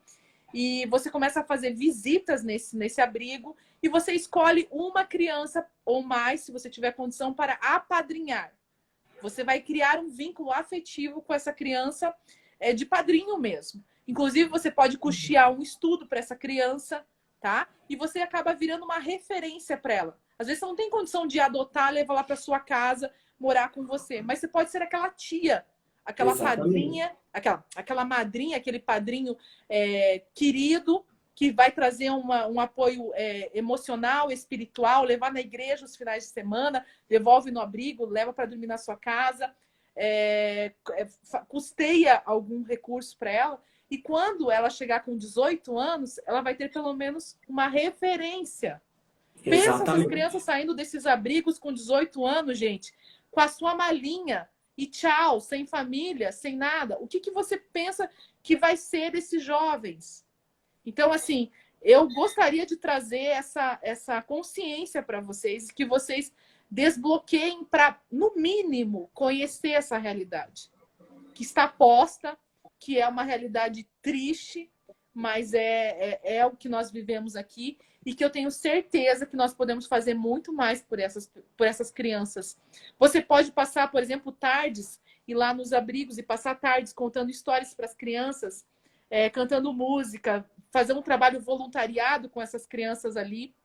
e você começa a fazer visitas nesse abrigo, e você escolhe uma criança ou mais, se você tiver condição, para apadrinhar. Você vai criar um vínculo afetivo com essa criança, de padrinho mesmo. Inclusive, você pode custear um estudo para essa criança, tá? E você acaba virando uma referência para ela. Às vezes você não tem condição de adotar, levar lá para sua casa, morar com você, mas você pode ser aquela tia, aquela padrinha, aquela madrinha, aquele padrinho querido, que vai trazer um apoio emocional, espiritual, levar na igreja os finais de semana, devolve no abrigo, leva para dormir na sua casa, custeia algum recurso para ela. E quando ela chegar com 18 anos, ela vai ter pelo menos uma referência. Pensa essas crianças saindo desses abrigos com 18 anos, gente, com a sua malinha, e tchau, sem família, sem nada. O que você pensa que vai ser desses jovens? Então, assim, eu gostaria de trazer essa consciência para vocês, que vocês desbloqueiem para, no mínimo, conhecer essa realidade. que está posta, que é uma realidade triste, mas é o que nós vivemos aqui, e que eu tenho certeza que nós podemos fazer muito mais por essas crianças. Você pode passar, por exemplo, tardes, ir lá nos abrigos e passar tardes contando histórias para as crianças, cantando música, fazer um trabalho voluntariado com essas crianças ali,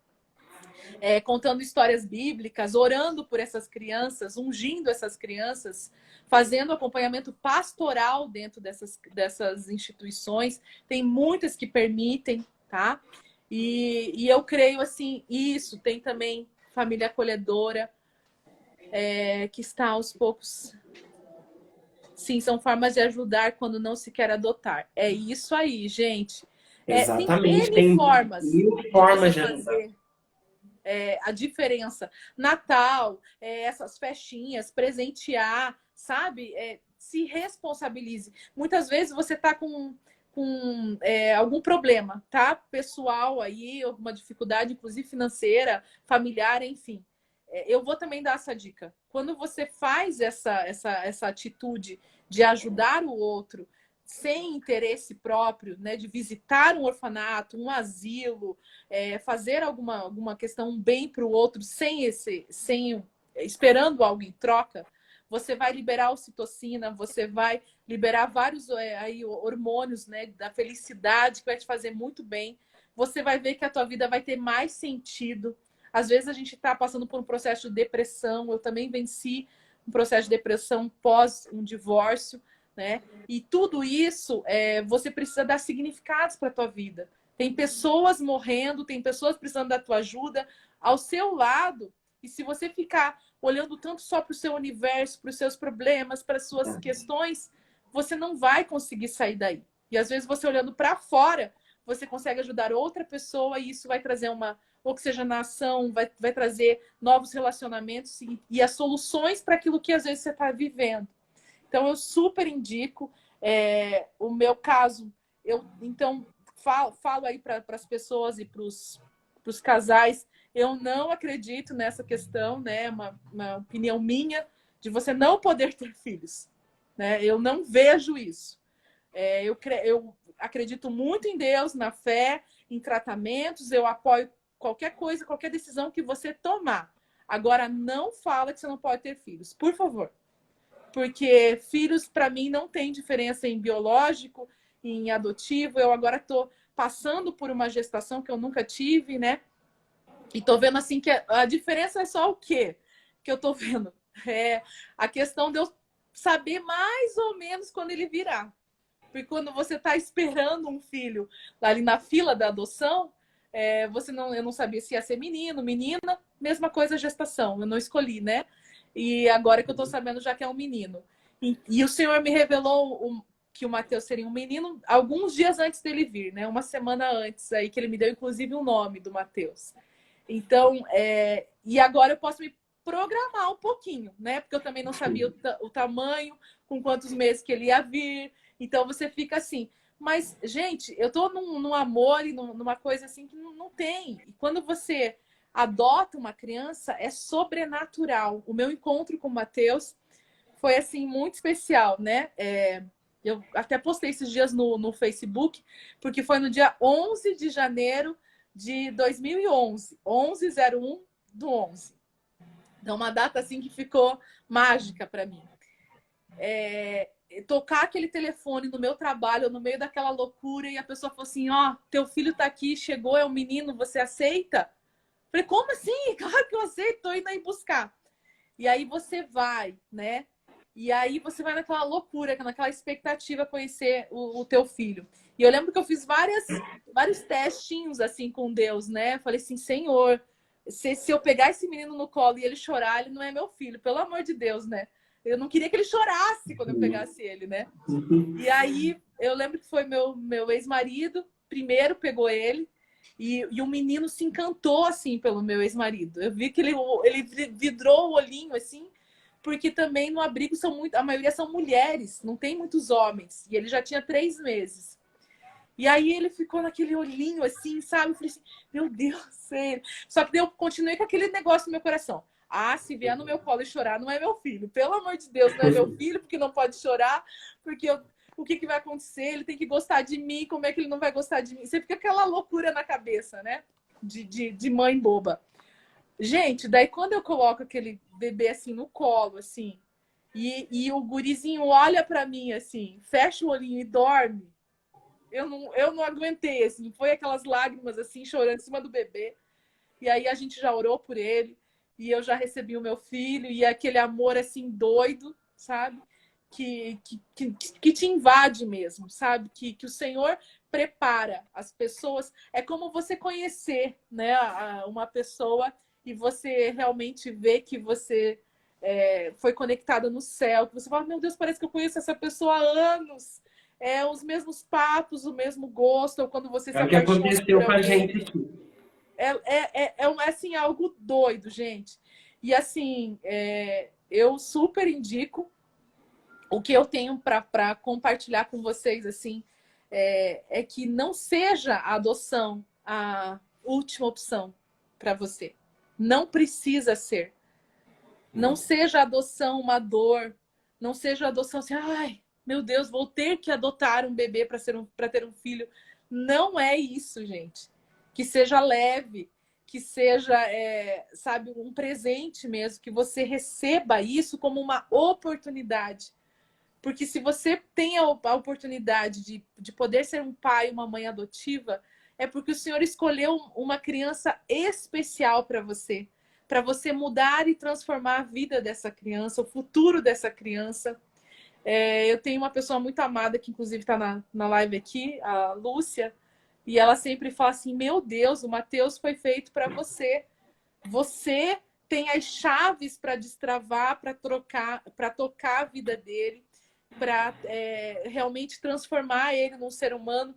contando histórias bíblicas, orando por essas crianças, ungindo essas crianças, fazendo acompanhamento pastoral dentro dessas instituições. Tem muitas que permitem, tá? E eu creio assim, isso. Tem também família acolhedora, que está aos poucos. Sim, são formas de ajudar quando não se quer adotar. É isso aí, gente. Exatamente. Tem N Tem formas mil de formas você de ajudar. fazer a diferença. Natal, essas festinhas, presentear, sabe? Se responsabilize. Muitas vezes você está com algum problema, tá? Pessoal aí, alguma dificuldade, inclusive financeira, familiar, enfim. Eu vou também dar essa dica. Quando você faz essa atitude de ajudar o outro sem interesse próprio, né, de visitar um orfanato, um asilo, fazer alguma questão, um bem para o outro, sem esperando algo em troca, você vai liberar ocitocina, você vai liberar vários aí, hormônios, né, da felicidade, que vai te fazer muito bem. Você vai ver que a tua vida vai ter mais sentido. Às vezes a gente está passando por um processo de depressão. Eu também venci um processo de depressão pós um divórcio, né? E tudo isso, você precisa dar significados para a tua vida. Tem pessoas morrendo, tem pessoas precisando da tua ajuda ao seu lado. E se você ficar olhando tanto só para o seu universo, para os seus problemas, para as suas questões, você não vai conseguir sair daí. E às vezes você olhando para fora, você consegue ajudar outra pessoa e isso vai trazer uma oxigenação, vai trazer novos relacionamentos e as soluções para aquilo que às vezes você está vivendo. Então, eu super indico. O meu caso, eu então falo aí para as pessoas e para os casais, eu não acredito nessa questão, né? Uma opinião minha, de você não poder ter filhos. Né? Eu não vejo isso. Eu acredito muito em Deus, na fé, em tratamentos, eu apoio qualquer coisa, qualquer decisão que você tomar. Agora, não fala que você não pode ter filhos, por favor. Porque filhos, para mim, não tem diferença em biológico, em adotivo. Eu agora estou passando por uma gestação que eu nunca tive, né? E estou vendo assim que a diferença é só o quê? Que eu estou vendo. A questão de eu saber mais ou menos quando ele virá. Porque quando você está esperando um filho ali na fila da adoção, eu não sabia se ia ser menino, menina, mesma coisa a gestação. Eu não escolhi, né? E agora que eu tô sabendo já que é um menino. E o Senhor me revelou que o Mateus seria um menino alguns dias antes dele vir, né? Uma semana antes, aí que ele me deu, inclusive, o nome do Mateus. Então, e agora eu posso me programar um pouquinho, né? Porque eu também não sabia o tamanho, com quantos meses que ele ia vir. Então, você fica assim. Mas, gente, eu tô num amor e numa coisa assim que não tem. E quando você adota uma criança, é sobrenatural. O meu encontro com o Mateus foi, assim, muito especial, né? Eu até postei esses dias no Facebook, porque foi no dia 11 de janeiro de 2011. 11/01/11. Então, uma data, assim, que ficou mágica para mim. Tocar aquele telefone no meu trabalho, no meio daquela loucura, e a pessoa falou assim, teu filho tá aqui, chegou, é um menino, você aceita? Falei, como assim? Claro que eu aceito, tô indo aí buscar. E aí você vai, né? E aí você vai naquela loucura, naquela expectativa conhecer o teu filho. E eu lembro que eu fiz vários testinhos assim com Deus, né? Falei assim, Senhor, se eu pegar esse menino no colo e ele chorar, ele não é meu filho, pelo amor de Deus, né? Eu não queria que ele chorasse quando eu pegasse ele, né? E aí eu lembro que foi meu ex-marido, primeiro pegou ele, e o menino se encantou, assim, pelo meu ex-marido. Eu vi que ele vidrou o olhinho, assim, porque também no abrigo a maioria são mulheres, não tem muitos homens. E ele já tinha 3 meses. E aí ele ficou naquele olhinho, assim, sabe? Eu falei assim, meu Deus, sério. Só que eu continuei com aquele negócio no meu coração. Ah, se vier no meu colo e chorar, não é meu filho. Pelo amor de Deus, não é meu filho, porque não pode chorar, porque o que vai acontecer? Ele tem que gostar de mim, como é que ele não vai gostar de mim? Você fica aquela loucura na cabeça, né? De mãe boba. Gente, daí quando eu coloco aquele bebê assim no colo, assim, e o gurizinho olha pra mim assim, fecha o olhinho e dorme, eu não aguentei, assim, foi aquelas lágrimas assim, chorando em cima do bebê. E aí a gente já orou por ele, e eu já recebi o meu filho, e aquele amor assim doido, sabe? Que te invade mesmo, sabe? Que o Senhor prepara as pessoas. É como você conhecer, né, uma pessoa e você realmente vê que você foi conectada no céu, que você fala, meu Deus, parece que eu conheço essa pessoa há anos. É os mesmos papos, o mesmo gosto, ou quando você se É o que apaixona por aconteceu com a alguém. gente aqui. Assim, algo doido, gente. E assim, eu super indico o que eu tenho para compartilhar com vocês, assim, é que não seja a adoção a última opção para você. Não precisa ser. Não seja a adoção uma dor. Não seja a adoção assim, ai, meu Deus, vou ter que adotar um bebê para ter um filho. Não é isso, gente. Que seja leve, que seja, sabe, um presente mesmo, que você receba isso como uma oportunidade. Porque se você tem a oportunidade de poder ser um pai e uma mãe adotiva, é porque o Senhor escolheu uma criança especial para você mudar e transformar a vida dessa criança, o futuro dessa criança. Eu tenho uma pessoa muito amada, que inclusive está na live aqui, a Lúcia, e ela sempre fala assim, meu Deus, o Mateus foi feito para você. Você tem as chaves para destravar, para tocar a vida dele, para realmente transformar ele num ser humano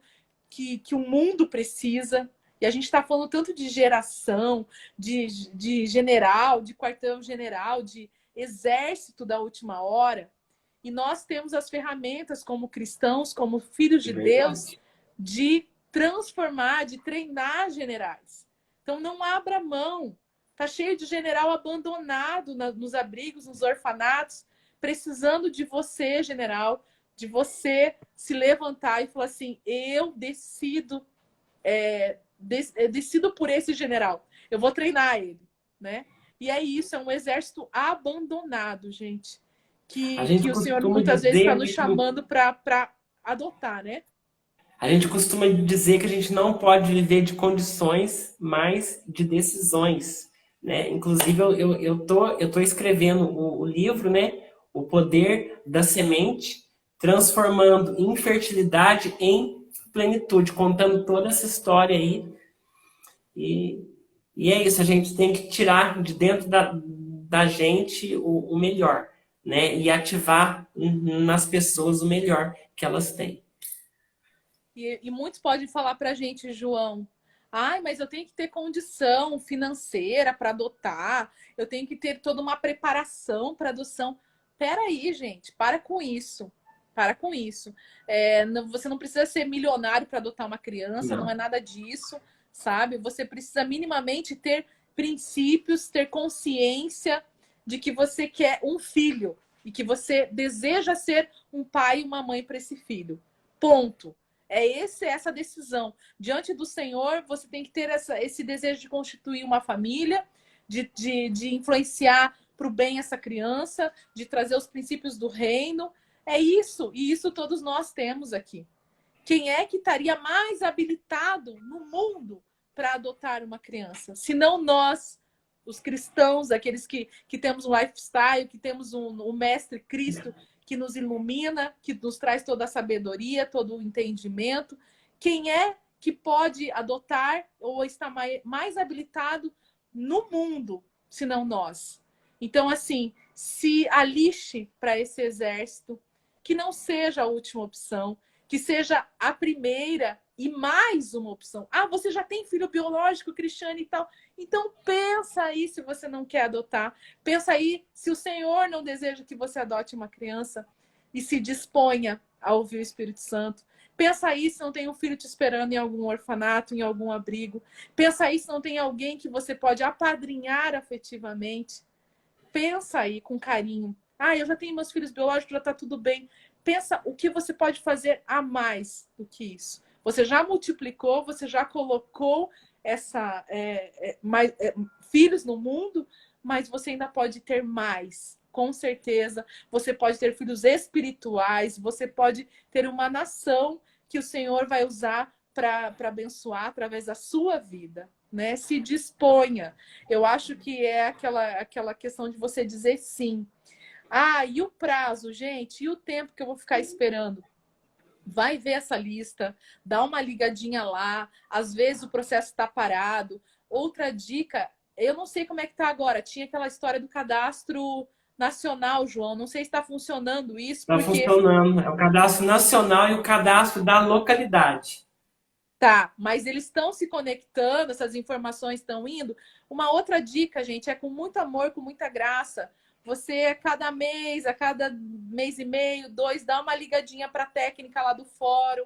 que o mundo precisa. E a gente está falando tanto de geração, de general, de quartel-general, de exército da última hora. E nós temos as ferramentas como cristãos, como filhos de Deus, de transformar, de treinar generais. Então não abra mão. Está cheio de general abandonado nos abrigos, nos orfanatos, precisando de você, general, de você se levantar e falar assim, eu decido decido por esse general. Eu vou treinar ele, né? E é isso, é um exército abandonado, gente. A Que gente o Senhor costuma muitas vezes está dizer nos que chamando para adotar, né? a gente costuma dizer que a gente não pode viver de condições, mas de decisões, né? Inclusive eu tô escrevendo o livro, né? O Poder da Semente, transformando infertilidade em plenitude, contando toda essa história aí. E, e é isso, a gente tem que tirar de dentro da gente o melhor, né? E ativar nas pessoas o melhor que elas têm. E muitos podem falar para a gente, João, ai, mas eu tenho que ter condição financeira para adotar, eu tenho que ter toda uma preparação para adoção. Peraí, gente, para com isso. Para com isso. Você não precisa ser milionário para adotar uma criança, não é Não. nada disso, sabe? Você precisa minimamente ter princípios, ter consciência de que você quer um filho e que você deseja ser um pai e uma mãe para esse filho. Ponto. Essa decisão. Diante do Senhor, você tem que ter esse desejo de constituir uma família, de influenciar para o bem essa criança, de trazer os princípios do reino. É isso, e isso todos nós temos aqui. Quem é que estaria mais habilitado no mundo para adotar uma criança? Se não nós, os cristãos, aqueles que temos um lifestyle, que temos um Mestre Cristo que nos ilumina, que nos traz toda a sabedoria, todo o entendimento. Quem é que pode adotar ou está mais habilitado no mundo, se não nós? Então, assim, se alixe para esse exército, que não seja a última opção, que seja a primeira e mais uma opção. Ah, você já tem filho biológico, Cristiane e tal. Então pensa aí se você não quer adotar. Pensa aí se o Senhor não deseja que você adote uma criança e se disponha a ouvir o Espírito Santo. Pensa aí se não tem um filho te esperando em algum orfanato, em algum abrigo. Pensa aí se não tem alguém que você pode apadrinhar afetivamente. pensa aí com carinho. Ah, eu já tenho meus filhos biológicos, já está tudo bem. Pensa o que você pode fazer a mais do que isso. Você já multiplicou, você já colocou filhos no mundo, mas você ainda pode ter mais, com certeza. Você pode ter filhos espirituais, você pode ter uma nação que o Senhor vai usar para abençoar através da sua vida. Né? Se disponha. Eu acho que é aquela questão de você dizer sim. Ah, e o prazo, gente? E o tempo que eu vou ficar esperando? Vai ver essa lista, dá uma ligadinha lá. Às vezes o processo está parado. Outra dica, eu não sei como é que está agora. Tinha aquela história do cadastro nacional, João. Não sei se está funcionando isso, Está porque... funcionando. É o cadastro nacional e o cadastro da localidade. Tá, mas eles estão se conectando, essas informações estão indo. Uma outra dica, gente, é com muito amor, com muita graça. Você, a cada mês e meio, 2, dá uma ligadinha para a técnica lá do fórum.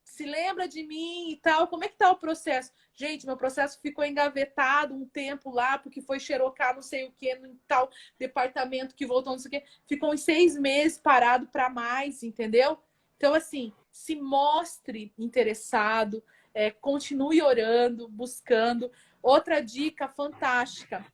Se lembra de mim e tal. Como é que tá o processo? Gente, meu processo ficou engavetado um tempo lá, porque foi xerocar não sei o que, no tal departamento que voltou, não sei o que. Ficou uns 6 meses parado para mais, entendeu? Então, assim, se mostre interessado, continue orando, buscando. Outra dica fantástica.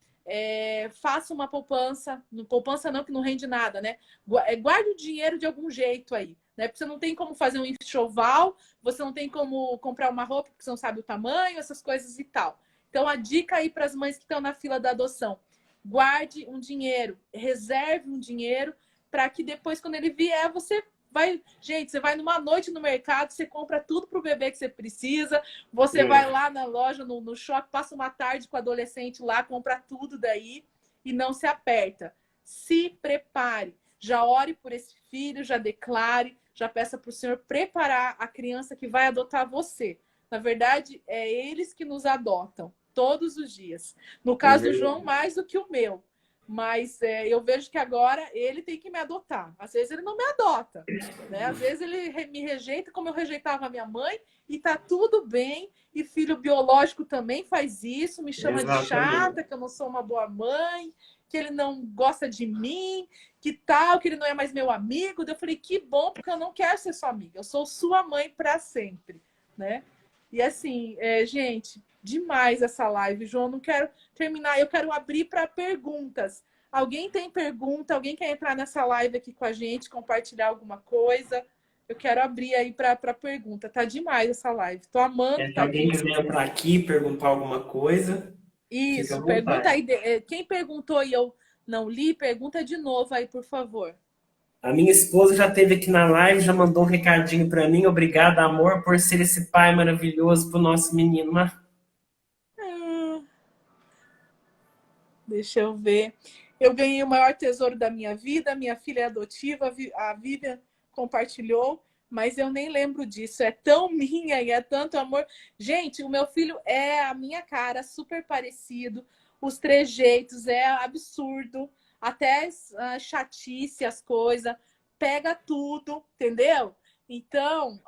Faça uma poupança. Poupança não, que não rende nada, né? Guarde o dinheiro de algum jeito aí. Né? Porque você não tem como fazer um enxoval, você não tem como comprar uma roupa porque você não sabe o tamanho, essas coisas e tal. Então, a dica aí para as mães que estão na fila da adoção: guarde um dinheiro, reserve um dinheiro para que depois, quando ele vier, você vai... Gente, você vai numa noite no mercado, você compra tudo para o bebê que você precisa, você vai lá na loja, no shopping, passa uma tarde com o adolescente lá, compra tudo daí e não se aperta. Se prepare. Já ore por esse filho, já declare, já peça para o Senhor preparar a criança que vai adotar você. Na verdade, é eles que nos adotam todos os dias. No caso do João, mais do que o meu. Mas eu vejo que agora ele tem que me adotar. Às vezes ele não me adota, né? Às vezes ele me rejeita como eu rejeitava a minha mãe, e tá tudo bem. E filho biológico também faz isso, me chama de chata, que eu não sou uma boa mãe, que ele não gosta de mim, que tal, que ele não é mais meu amigo. Daí eu falei, que bom, porque eu não quero ser sua amiga, eu sou sua mãe para sempre, né? E assim, gente, demais essa live, João. Não quero terminar, eu quero abrir para perguntas. Alguém tem pergunta? Alguém quer entrar nessa live aqui com a gente, compartilhar alguma coisa? Eu quero abrir aí para pergunta. Tá demais essa live. Tô amando. Se alguém quiser entrar aqui, perguntar alguma coisa, isso, pergunta aí. Quem perguntou e eu não li, pergunta de novo aí, por favor. A minha esposa já esteve aqui na live, já mandou um recadinho para mim. Obrigada, amor, por ser esse pai maravilhoso pro nosso menino. Deixa eu ver. Eu ganhei o maior tesouro da minha vida. Minha filha é adotiva, a Vivian compartilhou, mas eu nem lembro disso. É tão minha e é tanto amor. Gente, o meu filho é a minha cara, super parecido. Os trejeitos, é absurdo. Até chatice, as coisas. Pega tudo, entendeu? Então,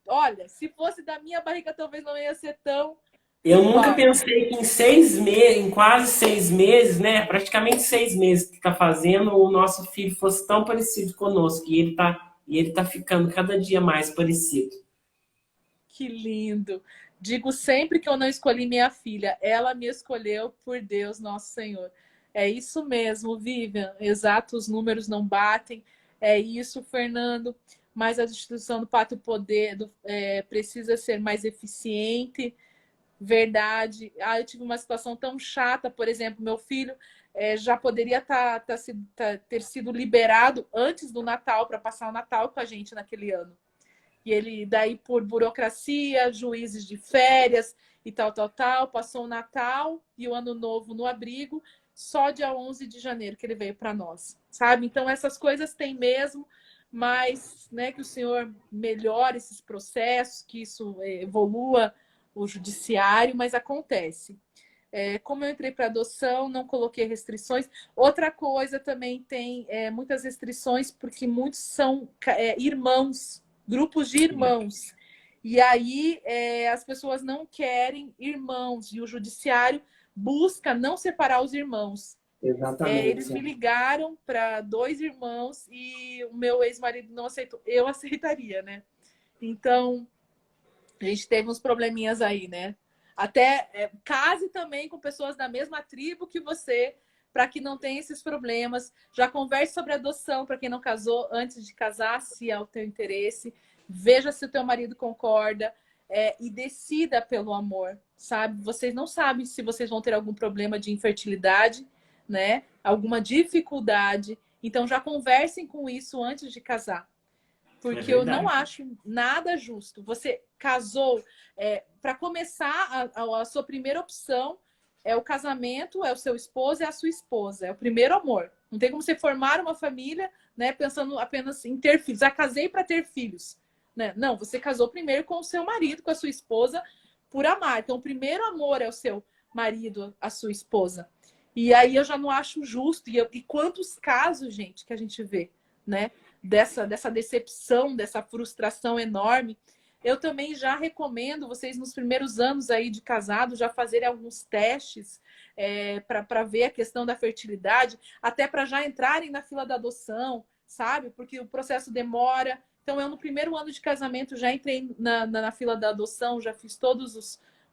olha, se fosse da minha barriga, talvez não ia ser tão... Eu nunca pensei que em 6 meses, em quase 6 meses, né? Praticamente 6 meses que está fazendo, o nosso filho fosse tão parecido conosco. E ele tá ficando cada dia mais parecido. Que lindo. Digo sempre que eu não escolhi minha filha. Ela me escolheu por Deus, nosso Senhor. É isso mesmo, Vivian. Exato, os números não batem. É isso, Fernando. Mas a distribuição do pátrio poder precisa ser mais eficiente. Verdade. Eu tive uma situação tão chata, por exemplo, meu filho já poderia ter sido liberado antes do Natal, para passar o Natal com a gente naquele ano. E ele, daí, por burocracia, juízes de férias e tal, passou o Natal e o Ano Novo no abrigo, só dia 11 de janeiro que ele veio para nós, sabe? Então, essas coisas tem mesmo, mas, né, que o Senhor melhore esses processos, que isso evolua o judiciário, mas acontece. Como eu entrei para adoção, não coloquei restrições. Outra coisa também tem muitas restrições, porque muitos são irmãos, grupos de irmãos. E aí as pessoas não querem irmãos, e o judiciário busca não separar os irmãos. Eles Exatamente. me ligaram para 2 irmãos e o meu ex-marido não aceitou. Eu aceitaria, né? Então, a gente teve uns probleminhas aí, né? Até case também com pessoas da mesma tribo que você, para que não tenha esses problemas. Já converse sobre adoção para quem não casou antes de casar, se é o teu interesse. Veja se o teu marido concorda e decida pelo amor, sabe? Vocês não sabem se vocês vão ter algum problema de infertilidade, né? Alguma dificuldade. Então já conversem com isso antes de casar. É Porque eu não verdade. acho nada justo. Você casou, para começar, a sua primeira opção é o casamento, é o seu esposo, é a sua esposa, é o primeiro amor. Não tem como você formar uma família, né, pensando apenas em ter filhos. Ah, casei para ter filhos. Né? Não, você casou primeiro com o seu marido, com a sua esposa, por amar. Então, o primeiro amor é o seu marido, a sua esposa. E aí eu já não acho justo. E quantos casos, gente, que a gente vê, né? Dessa decepção, dessa frustração enorme. Eu também já recomendo vocês, nos primeiros anos aí de casado, já fazerem alguns testes para ver a questão da fertilidade, até para já entrarem na fila da adoção, sabe? Porque o processo demora. Então, eu no primeiro ano de casamento já entrei na fila da adoção, já fiz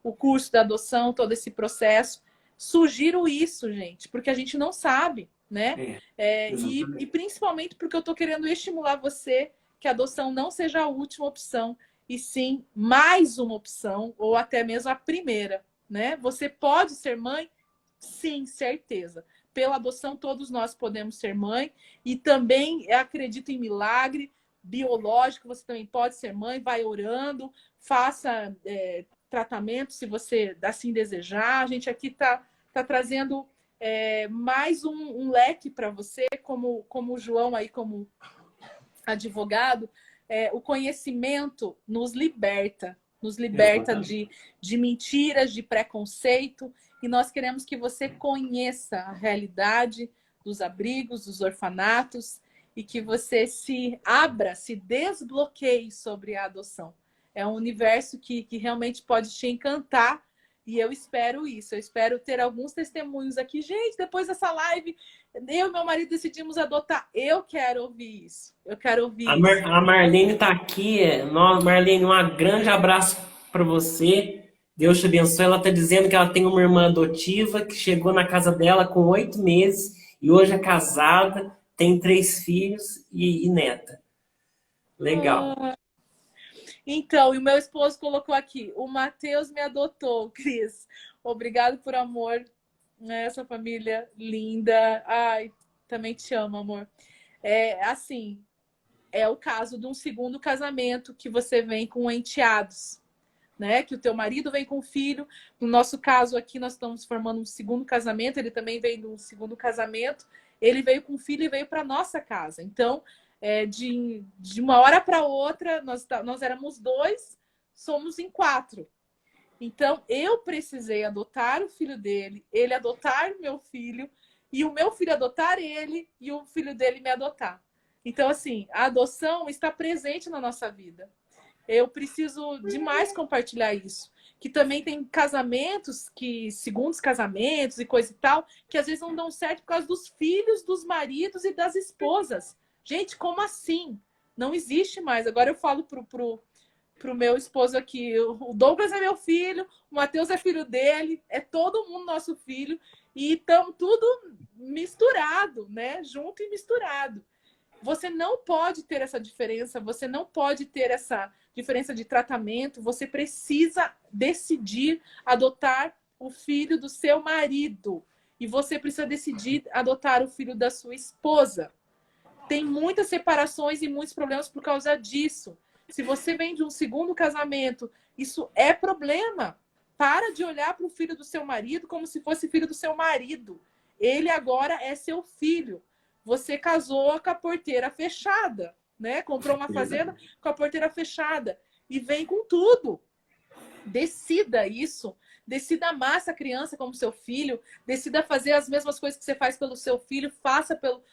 o curso da adoção, todo esse processo. Sugiro isso, gente, porque a gente não sabe, né? É, E exatamente. principalmente porque eu estou querendo estimular você que a adoção não seja a última opção, e sim mais uma opção, ou até mesmo a primeira, né? Você pode ser mãe? Sim, certeza. Pela adoção, todos nós podemos ser mãe, e também acredito em milagre biológico, você também pode ser mãe, vai orando, faça tratamento se você assim desejar. A gente aqui tá trazendo mais um leque para você, como o João aí, como advogado. O conhecimento nos liberta Exatamente. de mentiras, de preconceito, e nós queremos que você conheça a realidade dos abrigos, dos orfanatos, e que você se abra, se desbloqueie sobre a adoção. É um universo que realmente pode te encantar. E eu espero isso. Eu espero ter alguns testemunhos aqui. Gente, depois dessa live, eu e meu marido decidimos adotar. Eu quero ouvir isso. Eu quero ouvir isso. A Marlene está aqui. Marlene, um grande abraço para você. Deus te abençoe. Ela está dizendo que ela tem uma irmã adotiva que chegou na casa dela com 8 meses e hoje é casada, tem 3 filhos e neta. Legal. Então, e o meu esposo colocou aqui: o Matheus me adotou, Cris. Obrigado por amor, né? Essa família linda. Ai, também te amo, amor. Assim, é o caso de um segundo casamento que você vem com enteados, né? Que o teu marido vem com filho. No nosso caso aqui, nós estamos formando um segundo casamento. Ele também veio de um segundo casamento. Ele veio com filho e veio para nossa casa. Então, de uma hora para outra, nós éramos 2, somos em 4. Então, eu precisei adotar o filho dele, ele adotar meu filho, e o meu filho adotar ele, e o filho dele me adotar. Então, assim, a adoção está presente na nossa vida. Eu preciso demais compartilhar isso. Que também tem casamentos, segundos casamentos e coisa e tal, que às vezes não dão certo por causa dos filhos, dos maridos e das esposas. Gente, como assim? Não existe mais. Agora eu falo pro meu esposo aqui, o Douglas é meu filho, o Matheus é filho dele, é todo mundo nosso filho, e estamos tudo misturado, né? Junto e misturado. Você não pode ter essa diferença, você não pode ter essa diferença de tratamento, você precisa decidir adotar o filho do seu marido. E você precisa decidir adotar o filho da sua esposa. Tem muitas separações e muitos problemas por causa disso. Se você vem de um segundo casamento, isso é problema. Para de olhar para o filho do seu marido como se fosse filho do seu marido. Ele agora é seu filho. Você casou com a porteira fechada, né? Comprou uma fazenda com a porteira fechada e vem com tudo. Decida isso. Decida amar essa criança como seu filho. Decida fazer as mesmas coisas que você faz pelo seu filho. Faça pelo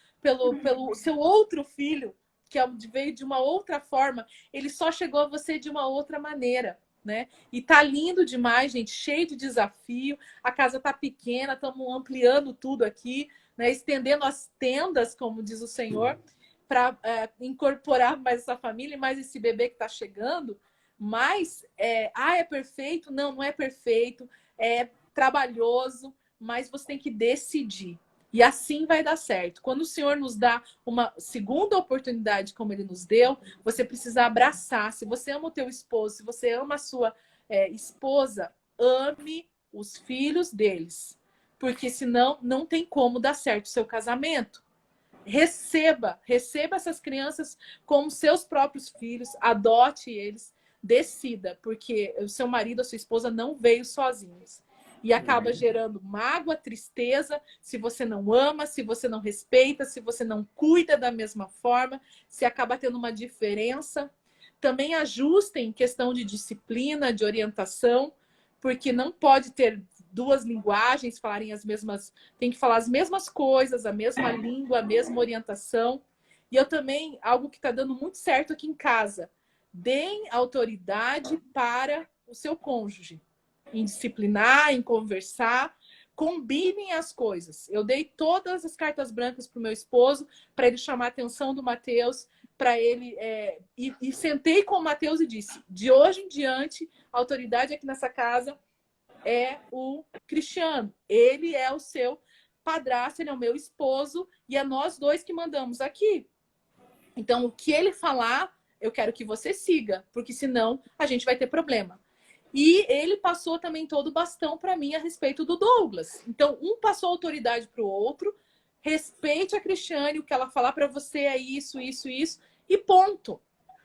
seu outro filho, que veio de uma outra forma. Ele só chegou a você de uma outra maneira, né? E tá lindo demais, gente, cheio de desafio. A casa tá pequena, estamos ampliando tudo aqui, né? Estendendo as tendas, como diz o Senhor, para incorporar mais essa família e mais esse bebê que está chegando. Mas, é perfeito? Não, não é perfeito. É trabalhoso, mas você tem que decidir. E assim vai dar certo. Quando o Senhor nos dá uma segunda oportunidade, como Ele nos deu, você precisa abraçar. Se você ama o teu esposo, se você ama a sua esposa, ame os filhos deles. Porque senão não tem como dar certo o seu casamento. Receba essas crianças como seus próprios filhos, adote eles, decida, porque o seu marido, a sua esposa não veio sozinhos. E acaba gerando mágoa, tristeza, se você não ama, se você não respeita, se você não cuida da mesma forma, se acaba tendo uma diferença. Também ajustem em questão de disciplina, de orientação, porque não pode ter duas linguagens falarem as mesmas, tem que falar as mesmas coisas, a mesma língua, a mesma orientação. E eu também, algo que está dando muito certo aqui em casa, deem autoridade para o seu cônjuge, em disciplinar, em conversar, combinem as coisas. Eu dei todas as cartas brancas para o meu esposo, para ele chamar a atenção do Mateus, para ele e sentei com o Mateus e disse: de hoje em diante, a autoridade aqui nessa casa é o Cristiano. Ele é o seu padrasto, ele é o meu esposo e é nós dois que mandamos aqui. Então, o que ele falar, eu quero que você siga, porque senão a gente vai ter problema. E ele passou também todo o bastão para mim a respeito do Douglas. Então, um passou autoridade para o outro, respeite a Cristiane, o que ela falar para você é isso, isso, isso, e ponto.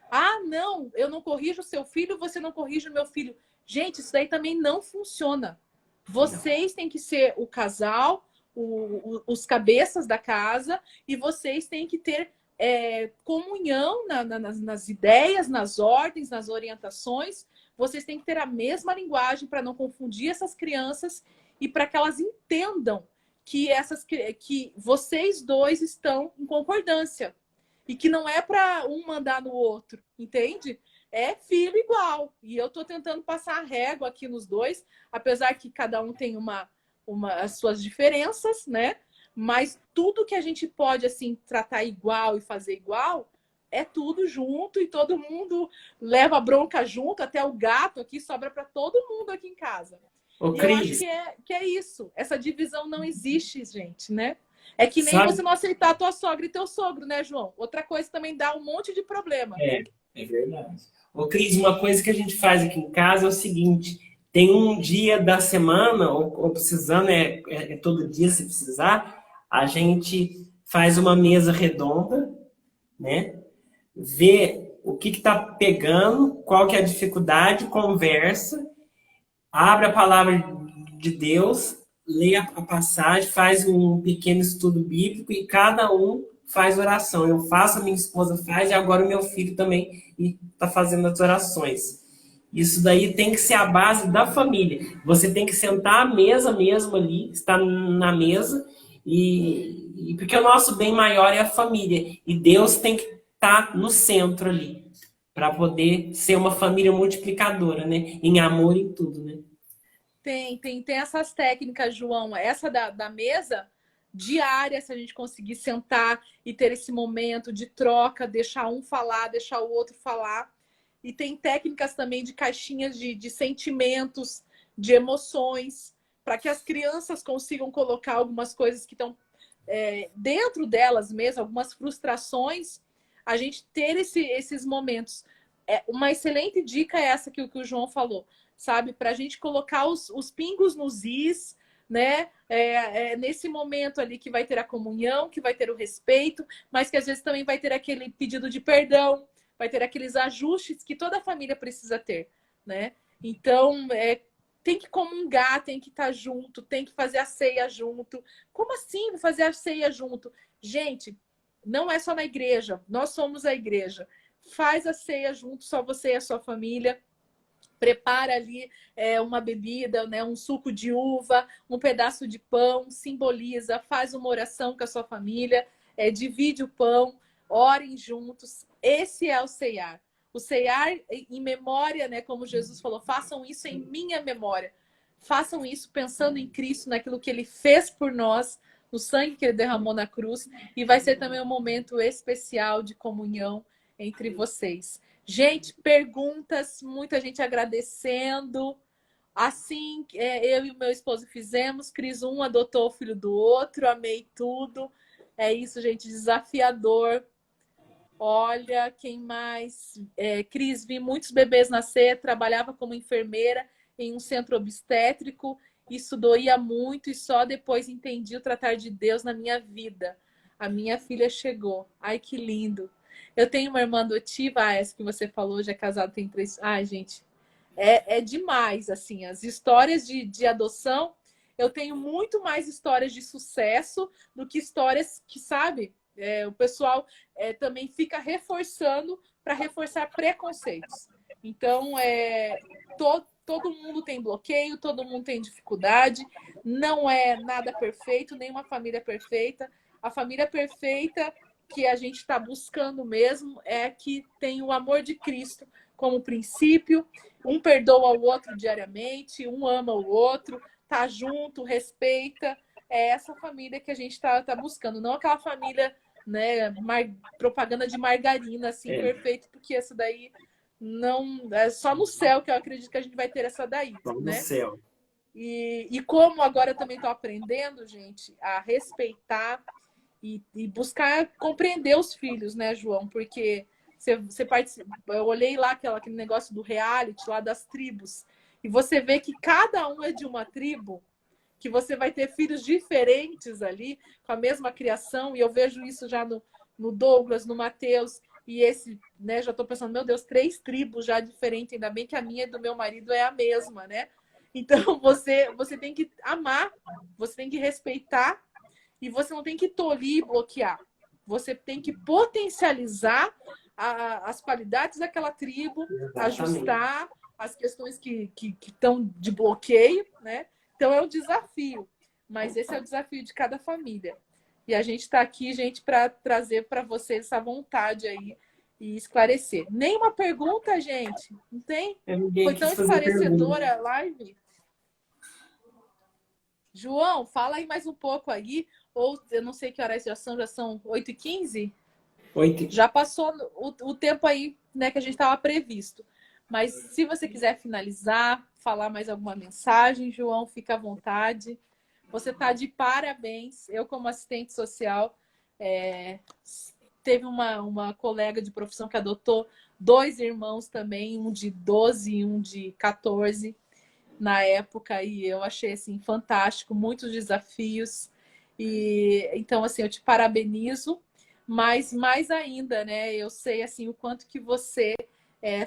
Ah, não, eu não corrijo o seu filho, você não corrige o meu filho. Gente, isso daí também não funciona. Vocês têm que ser o casal, os cabeças da casa, e vocês têm que ter comunhão nas ideias, nas ordens, nas orientações. Vocês têm que ter a mesma linguagem para não confundir essas crianças e para que elas entendam que vocês dois estão em concordância. E que não é para um mandar no outro, entende? É filho igual. E eu estou tentando passar a régua aqui nos dois, apesar que cada um tem as suas diferenças, né? Mas tudo que a gente pode assim tratar igual e fazer igual é tudo junto e todo mundo leva a bronca junto, até o gato aqui sobra para todo mundo aqui em casa. Ô, E eu acho Cris, que é isso. Essa divisão não existe, gente, né? É que nem sabe? você não aceitar a tua sogra e teu sogro, né, João? Outra coisa também dá um monte de problema. É verdade. Ô, Cris, uma coisa que a gente faz aqui em casa é o seguinte: tem um dia da semana, ou precisando, todo dia se precisar, a gente faz uma mesa redonda, né? Vê o que está pegando, qual que é a dificuldade, conversa, abre a palavra de Deus, lê a passagem, faz um pequeno estudo bíblico e cada um faz oração. Eu faço, a minha esposa faz e agora o meu filho também está fazendo as orações. Isso daí tem que ser a base da família. Você tem que sentar à mesa mesmo ali, estar na mesa, e porque o nosso bem maior é a família. E Deus tem que estar no centro ali, para poder ser uma família multiplicadora, né? Em amor e tudo, né? Tem essas técnicas, João. Essa da mesa diária, se a gente conseguir sentar e ter esse momento de troca, deixar um falar, deixar o outro falar. E tem técnicas também de caixinhas de sentimentos, de emoções, para que as crianças consigam colocar algumas coisas que estão dentro delas mesmo, algumas frustrações, a gente ter esses momentos. Uma excelente dica é essa que o João falou, sabe? Para a gente colocar os pingos nos is, né? Nesse momento ali que vai ter a comunhão, que vai ter o respeito, mas que às vezes também vai ter aquele pedido de perdão, vai ter aqueles ajustes que toda família precisa ter, né? Então, tem que comungar, tem que estar junto, tem que fazer a ceia junto. Como assim fazer a ceia junto? Gente, não é só na igreja, nós somos a igreja. Faz a ceia junto, só você e a sua família. Prepara ali uma bebida, né, um suco de uva, um pedaço de pão, simboliza, faz uma oração com a sua família, divide o pão, orem juntos. Esse é o ceiar. o ceiar em memória, né? Como Jesus falou, façam isso em minha memória. Façam isso pensando em Cristo, naquilo que Ele fez por nós, no sangue que Ele derramou na cruz. E vai ser também um momento especial de comunhão entre vocês. Gente, perguntas, muita gente agradecendo. Assim, eu e o meu esposo fizemos. Cris um adotou o filho do outro, amei tudo. É isso, gente, desafiador. Olha, quem mais? Cris, vi muitos bebês nascer, trabalhava como enfermeira em um centro obstétrico. Isso doía muito e só depois entendi o tratar de Deus na minha vida. A minha filha chegou. Ai, que lindo. Eu tenho uma irmã adotiva, essa que você falou, já é casada, tem 3. Ai, gente, é demais, assim, as histórias de adoção. Eu tenho muito mais histórias de sucesso do que histórias que, sabe, o pessoal também fica reforçando para reforçar preconceitos. Então, todo mundo tem bloqueio, todo mundo tem dificuldade, não é nada perfeito, nenhuma família perfeita. A família perfeita que a gente está buscando mesmo é que tem o amor de Cristo como princípio, um perdoa o outro diariamente, um ama o outro, tá junto, respeita. É essa família que a gente tá buscando, não aquela família, né, propaganda de margarina, assim, perfeito, porque essa daí não... É só no céu que eu acredito que a gente vai ter essa daí, Só no né? céu. E como agora eu também tô aprendendo, gente, a respeitar e buscar compreender os filhos, né, João? Porque você participa... Eu olhei lá aquele negócio do reality, lá das tribos, e você vê que cada um é de uma tribo, que você vai ter filhos diferentes ali, com a mesma criação, e eu vejo isso já no Douglas, no Matheus, e esse, né, já estou pensando, meu Deus, 3 tribos já diferentes, ainda bem que a minha e do meu marido é a mesma, né? Então, você tem que amar, você tem que respeitar, e você não tem que tolir e bloquear. Você tem que potencializar as qualidades daquela tribo, Exatamente. ajustar as questões que estão de bloqueio, né? Então, é um desafio. Mas esse é o desafio de cada família. E a gente está aqui, gente, para trazer para vocês essa vontade aí e esclarecer. Nenhuma pergunta, gente? Não tem? Foi tão esclarecedora a live? João, fala aí mais um pouco aí. Ou eu não sei que horas já são 8h15? 8. Já passou o tempo aí, né, que a gente estava previsto. Mas se você quiser finalizar, falar mais alguma mensagem, João, fica à vontade. Você está de parabéns. Eu, como assistente social, teve uma colega de profissão que adotou 2 irmãos também, um de 12 e um de 14 na época, e eu achei assim fantástico, muitos desafios. E então, assim, eu te parabenizo, mas mais ainda, né? Eu sei assim o quanto que você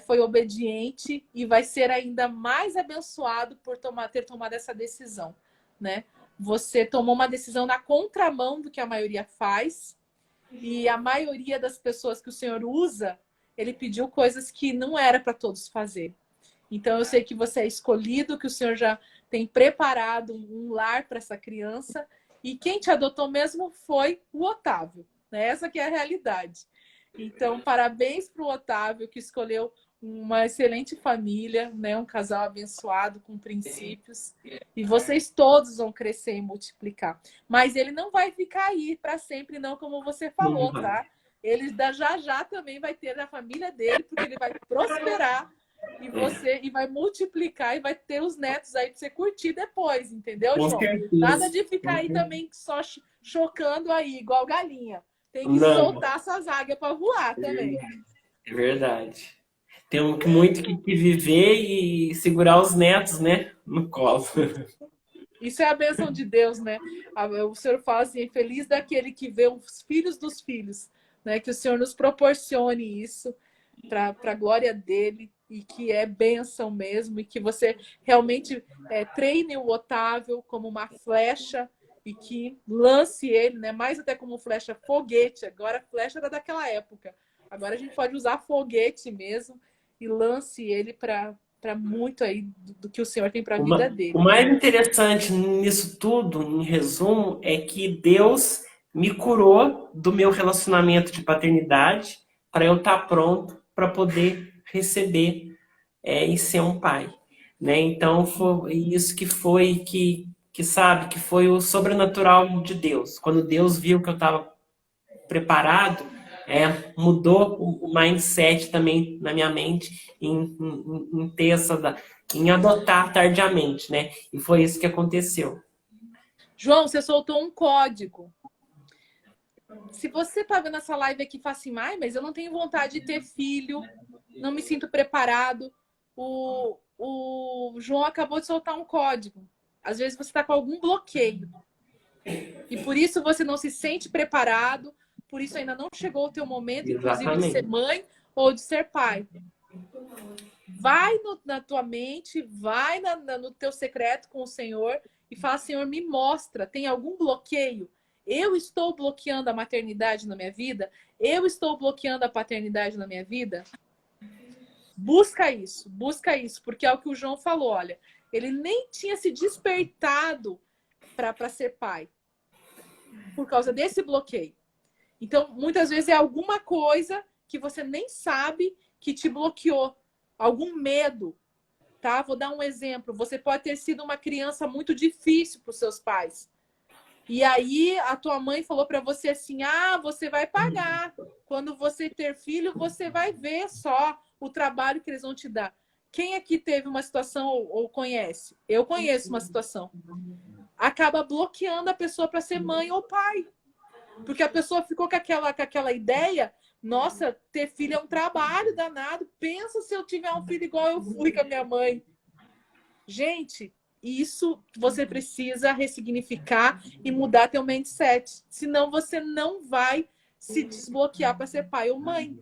foi obediente e vai ser ainda mais abençoado por ter tomado essa decisão, né? Você tomou uma decisão na contramão do que a maioria faz, e a maioria das pessoas que o Senhor usa, ele pediu coisas que não era para todos fazer. Então, eu sei que você é escolhido, que o Senhor já tem preparado um lar para essa criança. E quem te adotou mesmo foi o Otávio, né? Essa que é a realidade. Então, parabéns para o Otávio, que escolheu uma excelente família, né? Um casal abençoado, com princípios. E vocês todos vão crescer e multiplicar. Mas ele não vai ficar aí para sempre, não, como você falou, tá? Ele já também vai ter a família dele, porque ele vai prosperar. E vai multiplicar e vai ter os netos aí para você curtir depois, entendeu, João? Nada de ficar aí também só chocando aí, igual galinha. Tem que soltar essas águias para voar também. É verdade. Temos muito que viver e segurar os netos, né? No colo. Isso é a bênção de Deus, né? O Senhor fala assim, feliz daquele que vê os filhos dos filhos, né? Que o Senhor nos proporcione isso para a glória dele, e que é bênção mesmo, e que você realmente treine o Otávio como uma flecha e que lance ele, né? Mais até como flecha foguete. Agora a flecha era daquela época. Agora a gente pode usar foguete mesmo e lance ele para muito aí do que o Senhor tem para a vida dele. O mais interessante nisso tudo, em resumo, é que Deus me curou do meu relacionamento de paternidade para eu estar pronto para poder receber e ser um pai, né? Então foi isso que sabe que foi o sobrenatural de Deus. Quando Deus viu que eu estava preparado, mudou o mindset também na minha mente em ter em adotar tardiamente, né? E foi isso que aconteceu. João, você soltou um código. Se você tá vendo essa live aqui e fala assim, mas eu não tenho vontade de ter filho, não me sinto preparado. O João acabou de soltar um código. Às vezes você está com algum bloqueio. E por isso você não se sente preparado, por isso ainda não chegou o teu momento, inclusive, de ser mãe ou de ser pai. Vai na tua mente, vai no teu secreto com o Senhor e fala, Senhor, me mostra, tem algum bloqueio? Eu estou bloqueando a maternidade na minha vida? Eu estou bloqueando a paternidade na minha vida? Busca isso, porque é o que o João falou, olha, ele nem tinha se despertado para ser pai por causa desse bloqueio. Então, muitas vezes é alguma coisa que você nem sabe que te bloqueou, algum medo, tá? Vou dar um exemplo. Você pode ter sido uma criança muito difícil para os seus pais. E aí a tua mãe falou para você assim: você vai pagar. Quando você ter filho, você vai ver só o trabalho que eles vão te dar. Quem aqui teve uma situação ou conhece? Eu conheço uma situação. Acaba bloqueando a pessoa para ser mãe ou pai. Porque a pessoa ficou com aquela ideia, nossa, ter filho é um trabalho danado. Pensa se eu tiver um filho igual eu fui com a minha mãe. Gente, isso você precisa ressignificar e mudar teu mindset. Senão você não vai se desbloquear para ser pai ou mãe.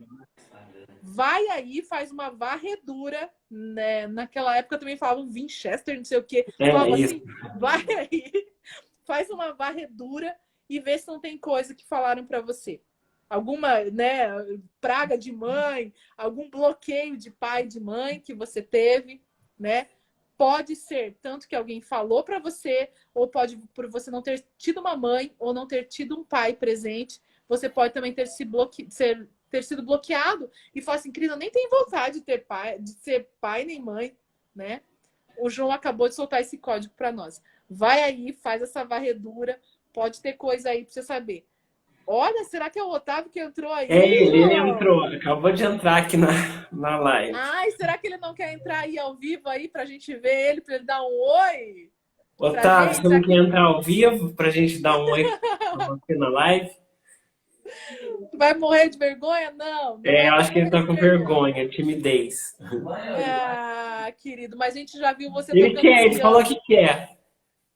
Vai aí, faz uma varredura, né? Naquela época também falavam Winchester, não sei o quê. Falava assim, vai aí, faz uma varredura e vê se não tem coisa que falaram para você. Alguma, né, praga de mãe, algum bloqueio de pai e de mãe que você teve, né? Pode ser tanto que alguém falou para você, ou pode por você não ter tido uma mãe ou não ter tido um pai presente. Você pode também ter sido bloqueado e falar assim, Cris, eu nem tenho vontade de ser pai nem mãe, né? O João acabou de soltar esse código para nós. Vai aí, faz essa varredura, pode ter coisa aí para você saber. Olha, será que é o Otávio que entrou aí? Ele entrou, acabou de entrar aqui na live. Ai, será que ele não quer entrar aí ao vivo aí pra gente ver ele, pra ele dar um oi? Otávio, você não quer entrar ao vivo pra gente dar um oi aqui na live? Vai morrer de vergonha? Não. Eu acho que ele tá com vergonha, timidez. Querido, mas a gente já viu você ele tocando quer, ele falou que quer.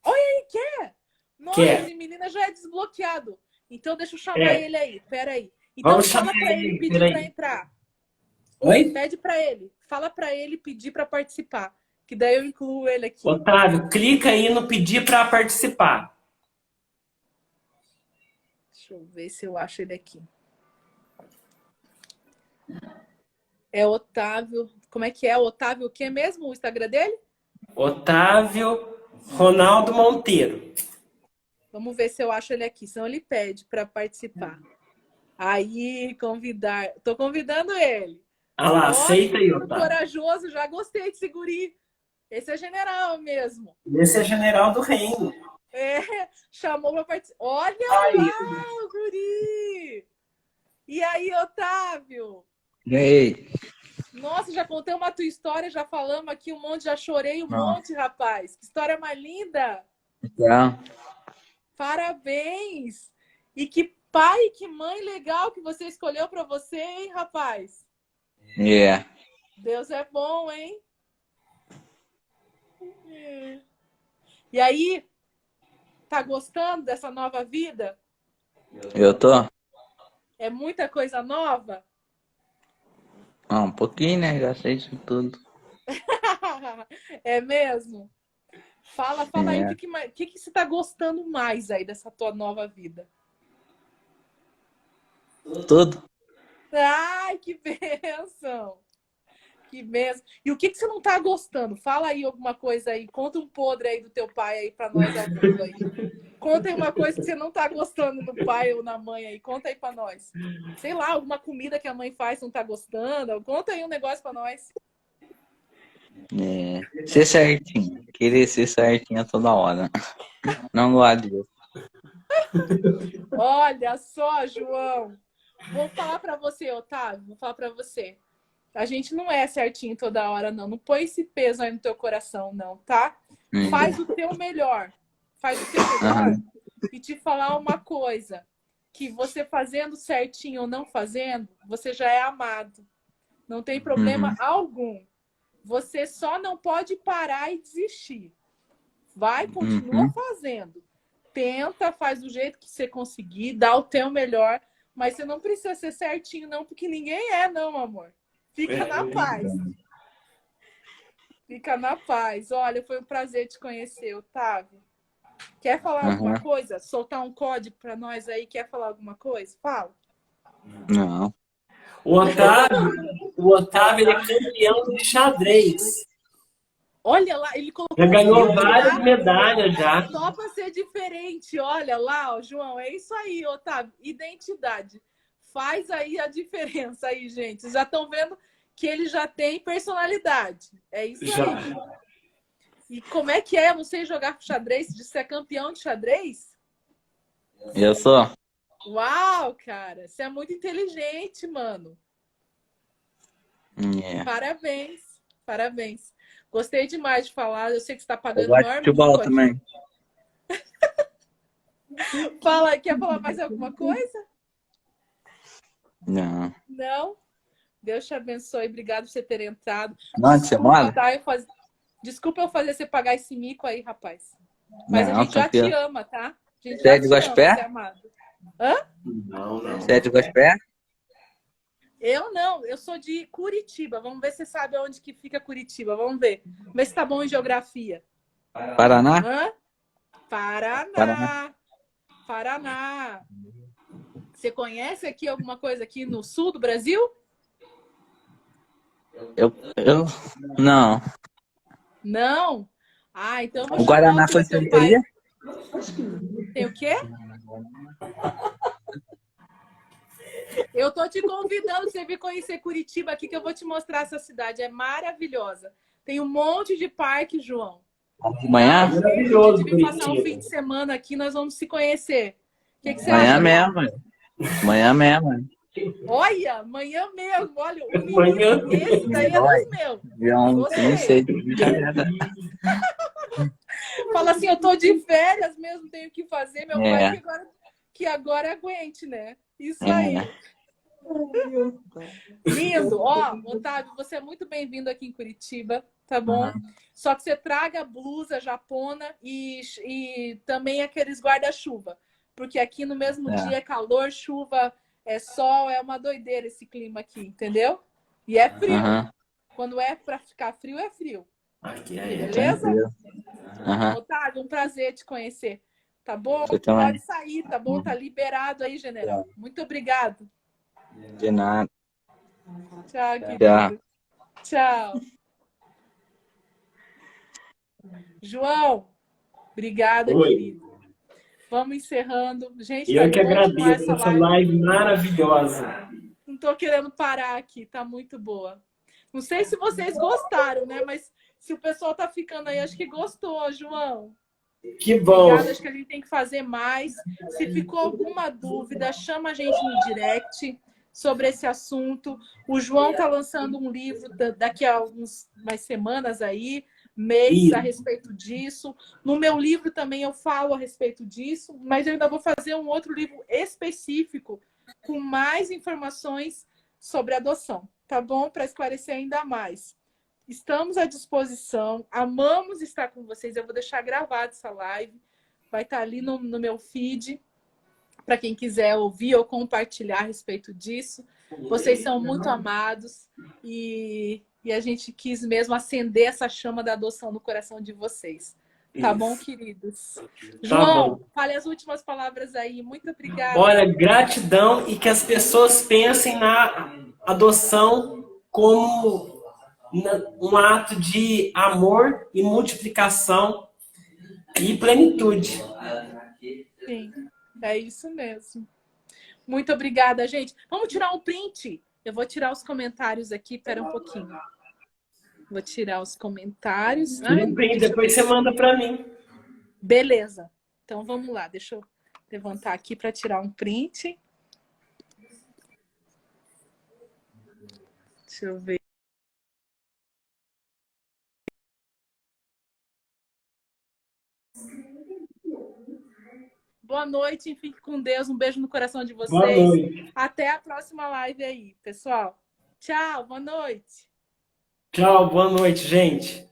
Olha, ele quer! Nossa, esse menino já é desbloqueado. Então deixa eu chamar ele aí, peraí. Então vamos fala chamar pra ele pedir pra entrar. Oi? Pede pra ele. Fala pra ele pedir pra participar. Que daí eu incluo ele aqui. Otávio, clica aí no pedir pra participar. Deixa eu ver se eu acho ele aqui. É Otávio. Como é que é? Otávio o que mesmo? O Instagram dele? Otávio Ronaldo Monteiro. Vamos ver se eu acho ele aqui. Senão ele pede para participar. Aí, convidar. Tô convidando ele. Ah lá, aceita aí, Otávio. Corajoso, já gostei de segurir. Esse é general mesmo. Esse é general do reino. Chamou para participar. Olha lá, o guri! E aí, Otávio? E aí? Nossa, já contei uma tua história, já falamos aqui um monte, já chorei um monte, rapaz. Que história mais linda! Então. Parabéns! E que pai e que mãe legal que você escolheu para você, hein, rapaz? Deus é bom, hein? E aí, tá gostando dessa nova vida? Eu tô. É muita coisa nova? Um pouquinho, né? Já sei isso tudo. É mesmo? Fala aí, o que você tá gostando mais aí dessa tua nova vida? Tudo. Ai, que bênção! Que bênção! E o que você não tá gostando? Fala aí alguma coisa aí, conta um podre aí do teu pai aí pra nós ao vivo aí. Conta aí uma coisa que você não tá gostando do pai ou na mãe aí. Conta aí pra nós. Sei lá, alguma comida que a mãe faz não tá gostando. Conta aí um negócio pra nós. Ser certinho. Querer ser certinho toda hora. Não gosto disso. Olha só, João. Vou falar pra você, Otávio. Vou falar pra você. A gente não é certinho toda hora, não. Não põe esse peso aí no teu coração, não, tá? Faz o teu melhor. Faz o teu melhor. E te falar uma coisa. Que você fazendo certinho ou não fazendo, você já é amado. Não tem problema algum. Você só não pode parar e desistir. Vai, continua fazendo. Tenta, faz do jeito que você conseguir, dá o teu melhor. Mas você não precisa ser certinho, não, porque ninguém é, não, amor. Fica na paz. Fica na paz. Olha, foi um prazer te conhecer, Otávio. Quer falar alguma coisa? Soltar um código para nós aí? Quer falar alguma coisa? Fala. Não. O Otávio ele é campeão de xadrez. Olha lá, ele colocou... Já ganhou várias medalhas já. Só para ser diferente. Olha lá, ó, João, é isso aí, Otávio. Identidade. Faz aí a diferença aí, gente. Vocês já estão vendo que ele já tem personalidade. É isso aí. E como é que é você jogar xadrez? De ser campeão de xadrez? Eu sou. Uau, cara. Você é muito inteligente, mano. Parabéns. Parabéns. Gostei demais de falar. Eu sei que você está pagando enorme futebol também. Fala, quer falar mais alguma coisa? Não. Não? Deus te abençoe. Obrigado por você ter entrado. Onde você mora? Tá? Desculpa eu fazer você pagar esse mico aí, rapaz. Mas não, a gente já te ama, tá? A gente você é de Gospé? Você é amado. Hã? Não. Você é de Gospé? Eu não, eu sou de Curitiba. Vamos ver se você sabe onde que fica Curitiba. Vamos ver. Vamos ver se tá bom em geografia. Paraná? Hã? Paraná. Você conhece aqui alguma coisa aqui no sul do Brasil? Eu não. Não? Ah, então eu vou O Guaraná foi seu pai. Tem o quê? Eu tô te convidando pra você vir conhecer Curitiba aqui, que eu vou te mostrar essa cidade. É maravilhosa. Tem um monte de parque, João. Amanhã? Maravilhoso. De vir passar um fim de semana aqui, nós vamos se conhecer. O que você Amanhã acha? mesmo. Amanhã mesmo. Olha, amanhã mesmo. Olha, o Amanhã. esse daí é dos meus. Nem sei. Fala assim, eu tô de férias mesmo, tenho que fazer. Meu pai que agora aguente, né? Isso aí. Lindo. Ó, Otávio, você é muito bem-vindo aqui em Curitiba, tá bom? Só que você traga blusa japona e também aqueles guarda-chuva. Porque aqui no mesmo dia é calor, chuva, é sol, é uma doideira esse clima aqui, entendeu? E é frio. Quando é pra ficar frio, é frio. Aqui Beleza? Otávio, um prazer te conhecer. Tá bom? Pode sair, tá bom? Tá liberado aí, general. Muito obrigado. De nada. Tchau, querido. Tchau. João, obrigada, querido. Vamos encerrando. Gente, eu que agradeço essa live maravilhosa. Não tô querendo parar aqui, tá muito boa. Não sei se vocês gostaram, né? Mas se o pessoal tá ficando aí, acho que gostou, João. Que bom. Obrigada, acho que a gente tem que fazer mais. Se ficou alguma dúvida, chama a gente no direct sobre esse assunto. O João tá lançando um livro daqui a umas semanas aí, mês, a respeito disso. No meu livro também eu falo a respeito disso, mas eu ainda vou fazer um outro livro específico com mais informações sobre adoção, tá bom? Para esclarecer ainda mais. Estamos à disposição, amamos estar com vocês. Eu vou deixar gravada essa live, vai estar ali no meu feed, para quem quiser ouvir ou compartilhar a respeito disso. Vocês são muito amados e a gente quis mesmo acender essa chama da adoção no coração de vocês. Tá bom, queridos? João, fale as últimas palavras aí. Muito obrigada. Olha, gratidão e que as pessoas pensem na adoção como um ato de amor e multiplicação e plenitude. Sim, é isso mesmo. Muito obrigada, gente. Vamos tirar um print. Eu vou tirar os comentários aqui, espera um pouquinho. Vou tirar os comentários. Ai, deixa eu Depois ver. você manda para mim. Beleza. Então vamos lá, deixa eu levantar aqui para tirar um print. Deixa eu ver. Boa noite, fique com Deus. Um beijo no coração de Boa vocês. noite. Até a próxima live aí, pessoal. Tchau, boa noite. Tchau, boa noite, gente.